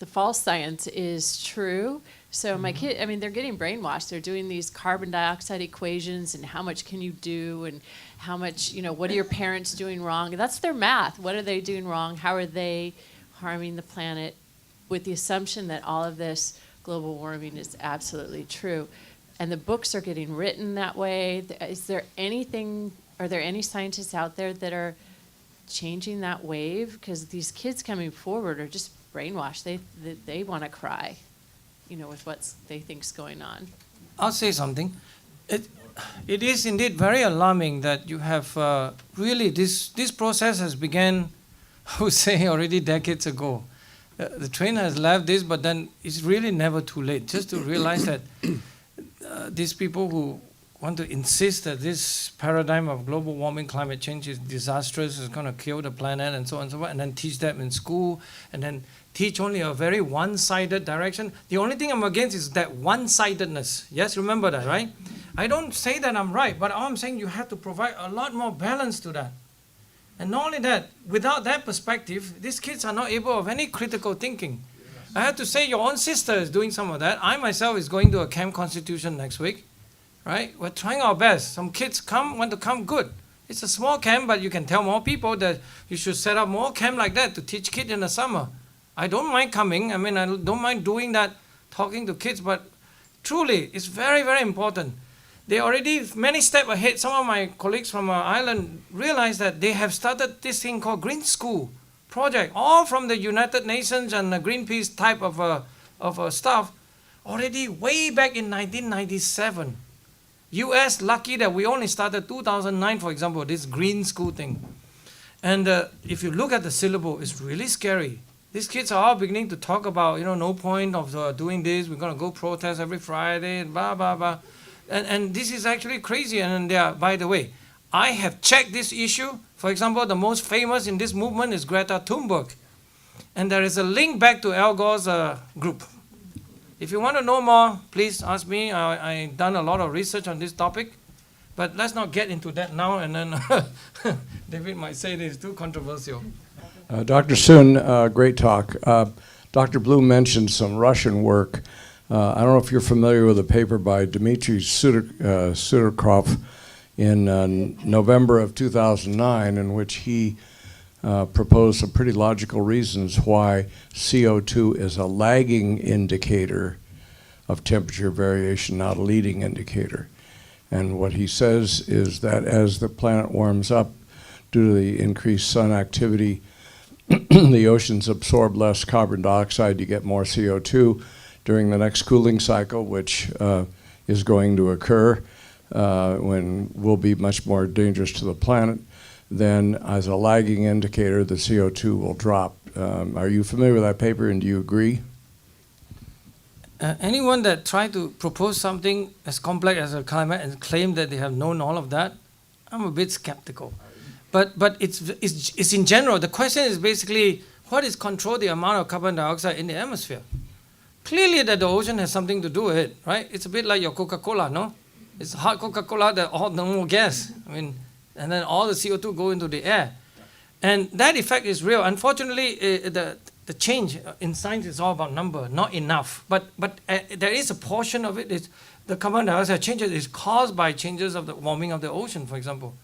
false science is true. So my kid, I mean, they're getting brainwashed. They're doing these carbon dioxide equations and how much can you do and how much, what are your parents doing wrong? That's their math. What are they doing wrong? How are they harming the planet, with the assumption that all of this global warming is absolutely true. And the books are getting written that way. Is there anything, are there any scientists out there that are changing that wave? Because these kids coming forward are just brainwashed. They want to cry, with what they think's going on. I'll say something. It is indeed very alarming that you have really this process has begun, I would say, already decades ago. The train has left this, but then it's really never too late just to realize that these people who want to insist that this paradigm of global warming, climate change is disastrous, is going to kill the planet, and so on and so forth, and then teach them in school, and then teach only a very one-sided direction. The only thing I'm against is that one-sidedness. Yes, remember that, right? I don't say that I'm right, but all I'm saying, you have to provide a lot more balance to that. And not only that, without that perspective, these kids are not able of any critical thinking. I have to say, your own sister is doing some of that. I myself is going to a Camp Constitution next week, right? We're trying our best. Some kids want to come, good. It's a small camp, but you can tell more people that you should set up more camp like that to teach kids in the summer. I don't mind coming. I mean, I don't mind doing that, talking to kids, but truly, it's very, very important. They already many steps ahead. Some of my colleagues from Ireland realize that they have started this thing called Green School project, all from the United Nations and the Greenpeace type of stuff, already way back in 1997. US, lucky that we only started 2009, for example, this Green School thing. And if you look at the syllabus, it's really scary. These kids are all beginning to talk about, no point of doing this. We're going to go protest every Friday, and blah, blah, blah. And this is actually crazy. And by the way, I have checked this issue. For example, the most famous in this movement is Greta Thunberg. And there is a link back to Al Gore's group. If you want to know more, please ask me. I've done a lot of research on this topic. But let's not get into that now. And then David might say this is too controversial. Dr. Soon, great talk. Dr. Bloom mentioned some Russian work. I don't know if you're familiar with a paper by Dmitry Sudakrov in November of 2009, in which he proposed some pretty logical reasons why CO2 is a lagging indicator of temperature variation, not a leading indicator. And what he says is that as the planet warms up due to the increased sun activity, the oceans absorb less carbon dioxide, you get more CO2 during the next cooling cycle, which is going to occur when will be much more dangerous to the planet. Then as a lagging indicator, the CO2 will drop. Are you familiar with that paper, and do you agree? Anyone that tried to propose something as complex as a climate and claim that they have known all of that, I'm a bit skeptical. But it's in general. The question is basically, what is control the amount of carbon dioxide in the atmosphere? Clearly that the ocean has something to do with it, right? It's a bit like your Coca-Cola, no? It's hot Coca-Cola that all no more gas. I mean, and then all the CO2 go into the air. And that effect is real. Unfortunately, the change in science is all about number, not enough. But there is a portion of it, the carbon dioxide changes is caused by changes of the warming of the ocean, for example,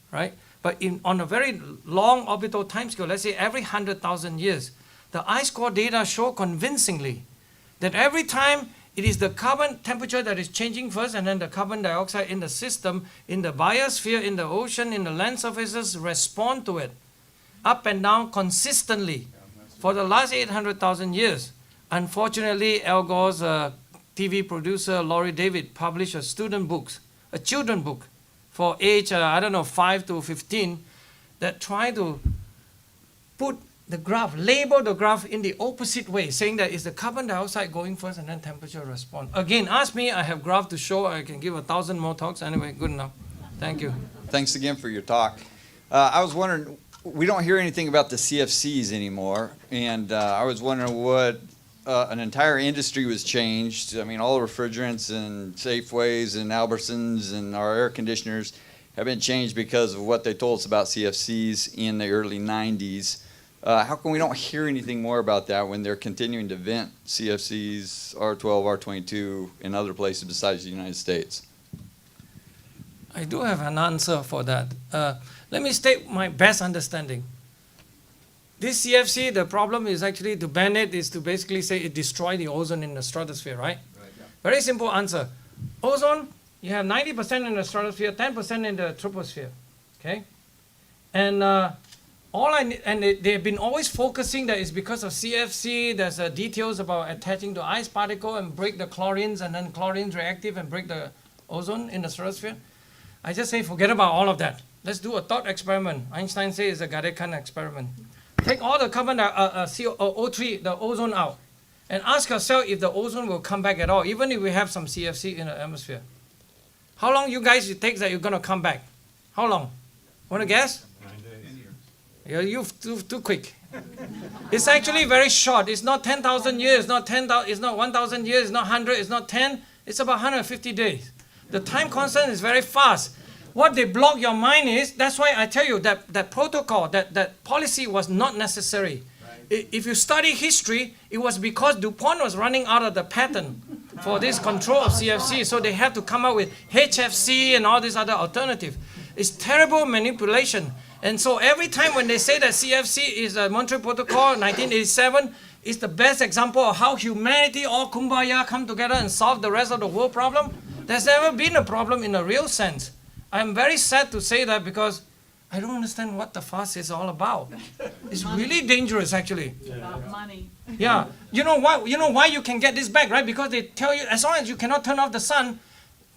right? But on a very long orbital timescale, let's say every 100,000 years, the ice core data show convincingly that every time it is the carbon temperature that is changing first, and then the carbon dioxide in the system, in the biosphere, in the ocean, in the land surfaces respond to it up and down consistently for the last 800,000 years. Unfortunately, Al Gore's TV producer, Laurie David, published a children book for age, 5 to 15, that try to put the graph, label the graph in the opposite way, saying that it's the carbon dioxide going first and then temperature respond. Again, ask me, I have graph to show, I can give 1,000 more talks. Anyway, good enough. Thank you. Thanks again for your talk. I was wondering, we don't hear anything about the CFCs anymore, and I was wondering what an entire industry was changed. I mean, all the refrigerants and Safeways and Albertsons and our air conditioners have been changed because of what they told us about CFCs in the early 90s. How come we don't hear anything more about that when they're continuing to vent CFCs, R12, R22 in other places besides the United States? I do have an answer for that. Let me state my best understanding. This CFC, the problem is actually to ban it is to basically say it destroys the ozone in the stratosphere, right? Very simple answer. Ozone, you have 90% in the stratosphere, 10% in the troposphere, okay? And they've been always focusing that it's because of CFC. There's details about attaching to ice particle and break the chlorines, and then chlorines reactive and break the ozone in the stratosphere. I just say forget about all of that. Let's do a thought experiment. Einstein says it's a Gadekan experiment. Take all the carbon O3, the ozone out, and ask yourself if the ozone will come back at all, even if we have some CFC in the atmosphere. How long you guys it takes that you're going to come back? How long? Want to guess? 9 days. You're too quick. It's actually very short. It's not 10,000 years. It's not 10,000. It's not 1,000 years. It's not 100. It's not 10. It's about 150 days. The time constant is very fast. What they block your mind is, that's why I tell you that protocol, that policy was not necessary. Right. If you study history, it was because DuPont was running out of the patent for this control of CFC, so they have to come up with HFC and all these other alternatives. It's terrible manipulation. And so every time when they say that CFC is a Montreal Protocol, 1987, it's the best example of how humanity, all kumbaya, come together and solve the rest of the world problem. There's never been a problem in a real sense. I'm very sad to say that because I don't understand what the fuss is all about. It's really dangerous, actually. About money. Yeah. You know why you can get this back, right? Because they tell you as long as you cannot turn off the sun,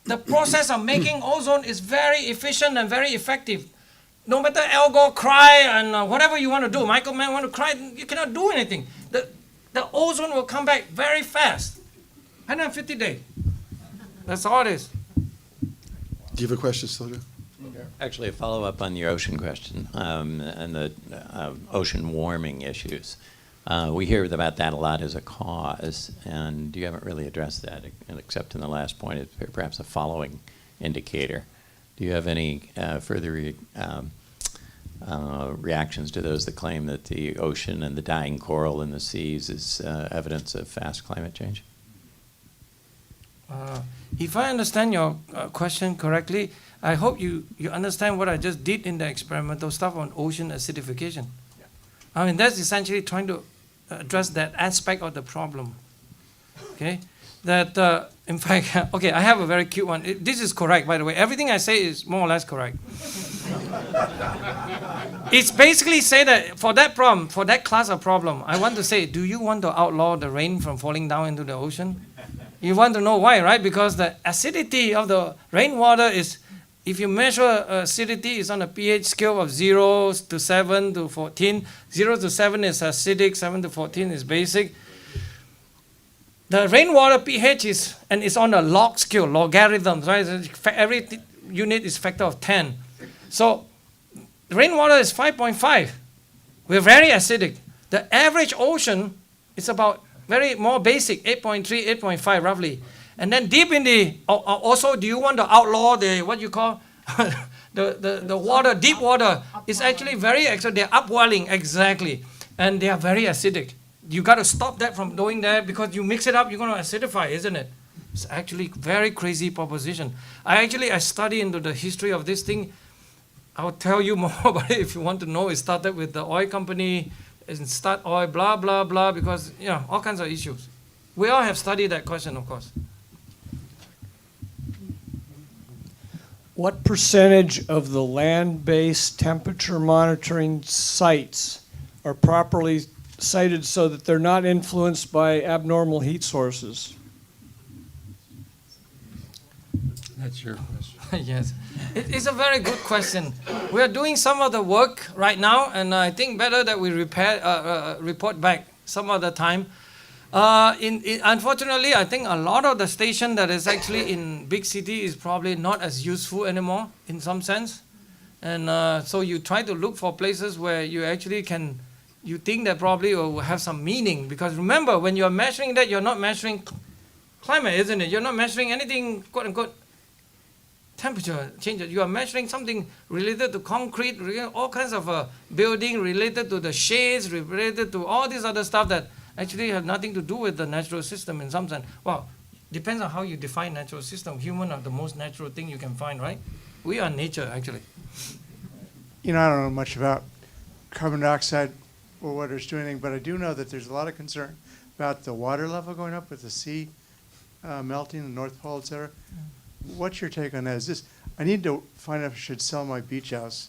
the process of making ozone is very efficient and very effective. No matter Al Gore cry and whatever you want to do, Michael Mann want to cry, you cannot do anything. The ozone will come back very fast. 150 days. That's all it is. Do you have a question, Sylvia? Actually, a follow-up on your ocean question and the ocean warming issues. We hear about that a lot as a cause, and you haven't really addressed that, except in the last point, it's perhaps a following indicator. Do you have any further reactions to those that claim that the ocean and the dying coral in the seas is evidence of fast climate change? If I understand your question correctly, I hope you understand what I just did in the experimental stuff on ocean acidification. Yeah. I mean, that's essentially trying to address that aspect of the problem. Okay? That, in fact, okay, I have a very cute one. This is correct, by the way. Everything I say is more or less correct. It's basically say that for that problem, for that class of problem, I want to say, do you want to outlaw the rain from falling down into the ocean? You want to know why, right? Because the acidity of the rainwater is, if you measure acidity, is on a pH scale of 0 to 7 to 14. 0 to 7 is acidic, 7 to 14 is basic. The rainwater pH is on a log scale, logarithms, right? Every unit is factor of 10. So rainwater is 5.5. We're very acidic. The average ocean is about very more basic, 8.3, 8.5 roughly. And then deep in the, also do you want to outlaw the, what you call, the water, deep water is actually very, they're upwelling, exactly. And they are very acidic. You got to stop that from doing that because you mix it up, you're going to acidify, isn't it? It's actually very crazy proposition. I study into the history of this thing. I'll tell you more about it if you want to know. It started with the oil company, and start oil, blah, blah, blah, because, all kinds of issues. We all have studied that question, of course. What percentage of the land-based temperature monitoring sites are properly sited so that they're not influenced by abnormal heat sources? That's your question. Yes. It's a very good question. We are doing some of the work right now, and I think better that we report back some other time. Unfortunately, I think a lot of the station that is actually in big city is probably not as useful anymore in some sense. And so you try to look for places where you actually can you think that probably will have some meaning, because remember, when you're measuring that, you're not measuring climate, isn't it? You're not measuring anything, quote unquote, temperature changes. You are measuring something related to concrete, all kinds of building, related to the shades, related to all this other stuff that actually have nothing to do with the natural system in some sense. Well, depends on how you define natural system. Human are the most natural thing you can find, right? We are nature, actually. You know, I don't know much about carbon dioxide or what it's doing, but I do know that there's a lot of concern about the water level going up with the sea melting, the North Pole, et cetera. What's your take on that? Is this, I need to find out if I should sell my beach house.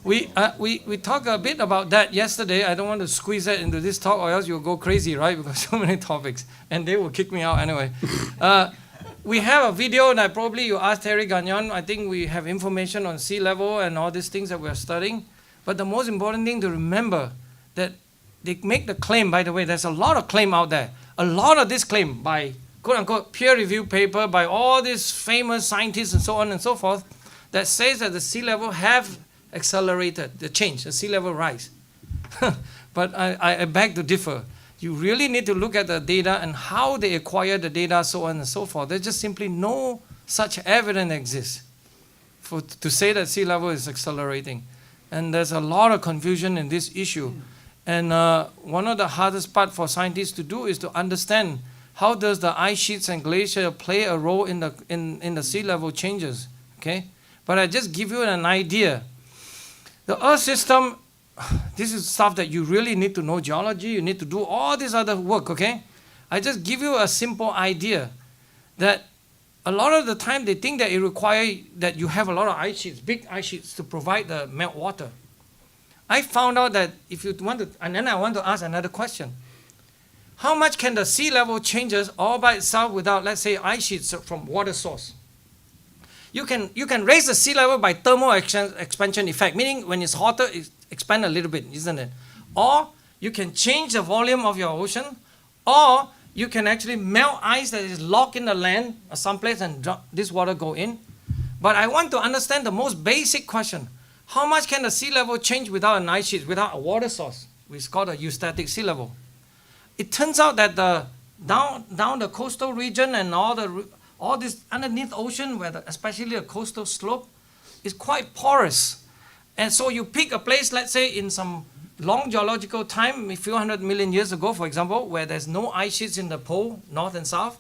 We talked a bit about that yesterday. I don't want to squeeze that into this talk, or else you'll go crazy, right? Because so many topics, and they will kick me out anyway. We have a video that probably you asked Terry Gagnon. I think we have information on sea level and all these things that we're studying. But the most important thing to remember that they make the claim, by the way, there's a lot of claim out there. A lot of this claim by quote-unquote peer-reviewed paper by all these famous scientists and so on and so forth that says that the sea level have accelerated the change, the sea level rise. But I beg to differ. You really need to look at the data and how they acquire the data, so on and so forth. There's just simply no such evidence exists to say that sea level is accelerating. And there's a lot of confusion in this issue. And one of the hardest part for scientists to do is to understand how does the ice sheets and glacier play a role in the sea level changes, okay? But I just give you an idea. The Earth system, this is stuff that you really need to know geology, you need to do all this other work, okay? I just give you a simple idea that a lot of the time they think that it requires that you have a lot of ice sheets, big ice sheets to provide the melt water. I found out that if you want to, and then I want to ask another question. How much can the sea level changes all by itself without, let's say, ice sheets from water source? You can raise the sea level by thermal expansion effect, meaning when it's hotter, it expands a little bit, isn't it? Or you can change the volume of your ocean, or you can actually melt ice that is locked in the land or someplace and drop this water go in. But I want to understand the most basic question. How much can the sea level change without an ice sheet, without a water source? It's called a eustatic sea level. It turns out that down the coastal region and all this underneath ocean, especially the coastal slope, is quite porous. And so you pick a place, let's say in some long geological time, a few 100 million years ago, for example, where there's no ice sheets in the pole, north and south,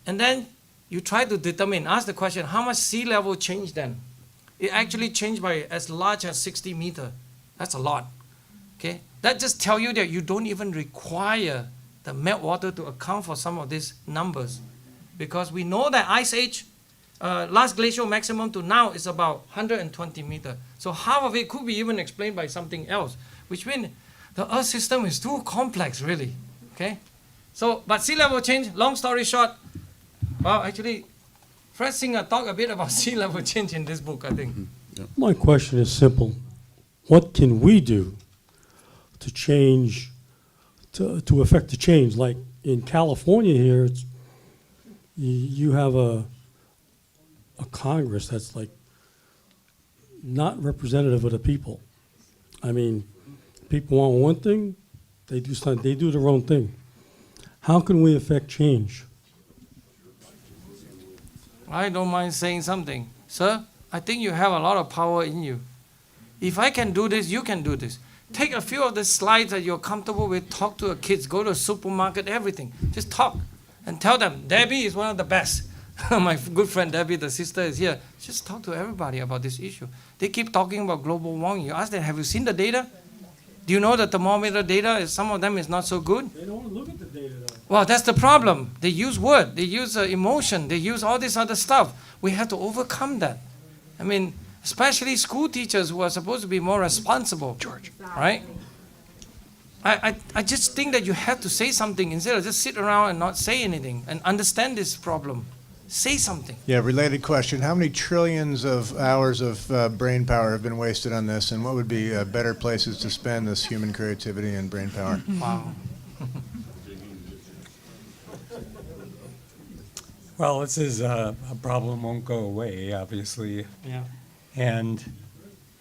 and then you try to determine, ask the question, how much sea level changed then? It actually changed by as large as 60 meters. That's a lot. Okay? That just tells you that you don't even require the meltwater to account for some of these numbers. Because we know that ice age, last glacial maximum to now is about 120 meters. So half of it could be even explained by something else, which means the Earth system is too complex, really. Okay? So, but sea level change, long story short, well, actually, Fred Singer talked a bit about sea level change in this book, I think. My question is simple. What can we do to change, to affect the change? Like in California here, you have a Congress that's like not representative of the people. I mean, people want one thing, they do their own thing. How can we affect change? I don't mind saying something. Sir, I think you have a lot of power in you. If I can do this, you can do this. Take a few of the slides that you're comfortable with, talk to the kids, go to a supermarket, everything. Just talk and tell them, Debbie is one of the best. My good friend Debbie, the sister, is here. Just talk to everybody about this issue. They keep talking about global warming. You ask them, have you seen the data? Do you know the thermometer data, some of them is not so good? They don't look at the data though. Well, that's the problem. They use word, they use emotion, they use all this other stuff. We have to overcome that. I mean, especially school teachers who are supposed to be more responsible. George. Right? I just think that you have to say something instead of just sit around and not say anything and understand this problem. Say something. Yeah, related question. How many trillions of hours of brain power have been wasted on this, and what would be better places to spend this human creativity and brain power? Wow. Well, this is a problem won't go away, obviously. Yeah. And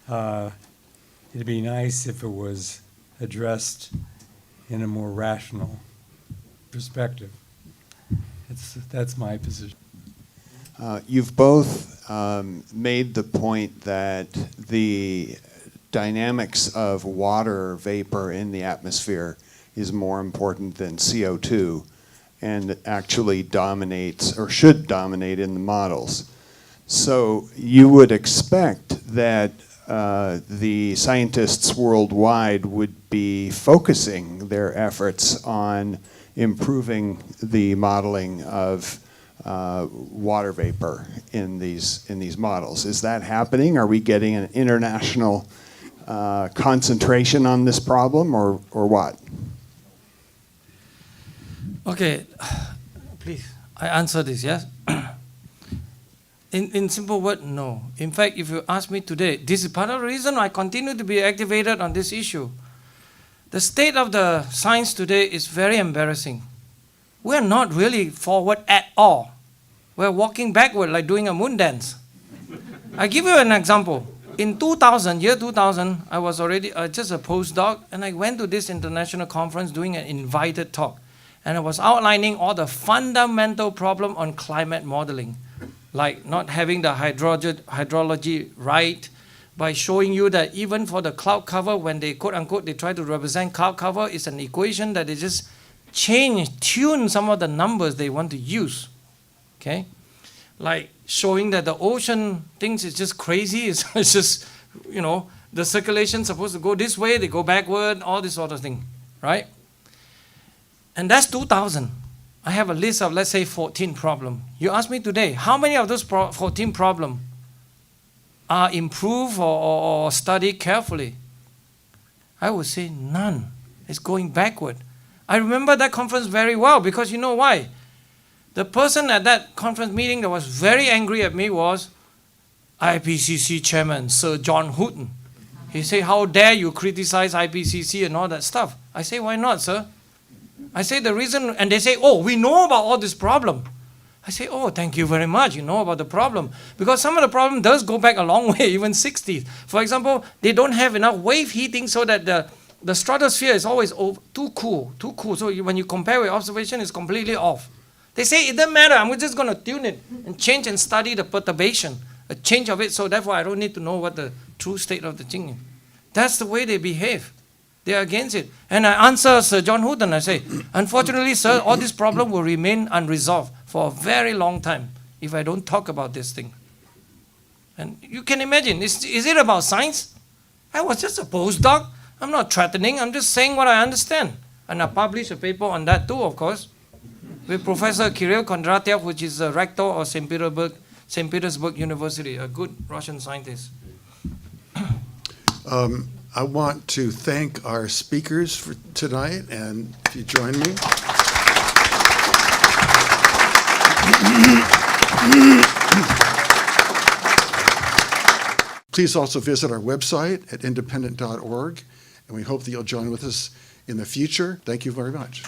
it'd be nice if it was addressed in a more rational perspective. That's my position. You've both made the point that the dynamics of water vapor in the atmosphere is more important than CO2 and actually dominates or should dominate in the models. So you would expect that the scientists worldwide would be focusing their efforts on improving the modeling of water vapor in these models. Is that happening? Are we getting an international concentration on this problem, or what? Okay, please, I answer this, yes? In simple word, no. In fact, if you ask me today, this is part of the reason I continue to be activated on this issue. The state of the science today is very embarrassing. We're not really forward at all. We're walking backward like doing a moon dance. I give you an example. In 2000, year 2000, I was already just a postdoc, and I went to this international conference doing an invited talk. And I was outlining all the fundamental problem on climate modeling, like not having the hydrology right, by showing you that even for the cloud cover, when they quote unquote, they try to represent cloud cover, it's an equation that they just tune some of the numbers they want to use. Okay? Like showing that the ocean thinks it's just crazy, it's just, you know, the circulation's supposed to go this way, they go backward, all this sort of thing, right? And that's 2000. I have a list of, let's say, 14 problems. You ask me today, how many of those 14 problems are improved or studied carefully? I would say none. It's going backward. I remember that conference very well because you know why? The person at that conference meeting that was very angry at me was IPCC chairman, Sir John Houghton. He said, how dare you criticize IPCC and all that stuff? I say, why not, sir? I say the reason, and they say, oh, we know about all this problem. I say, oh, thank you very much, you know about the problem. Because some of the problem does go back a long way, even 60s. For example, they don't have enough wave heating so that the stratosphere is always too cool. So when you compare with observation, it's completely off. They say, it doesn't matter, I'm just going to tune it and change and study the perturbation, a change of it, so therefore I don't need to know what the true state of the thing is. That's the way they behave. They are against it. And I answer Sir John Houghton, I say, unfortunately, sir, all this problem will remain unresolved for a very long time if I don't talk about this thing. And you can imagine, is it about science? I was just a postdoc. I'm not threatening, I'm just saying what I understand. And I published a paper on that too, of course, with Professor Kirill Kondratyev, which is the rector of St. Petersburg University, a good Russian scientist. I want to thank our speakers for tonight, and if you join me. Please also visit our website at independent.org, and we hope that you'll join with us in the future. Thank you very much.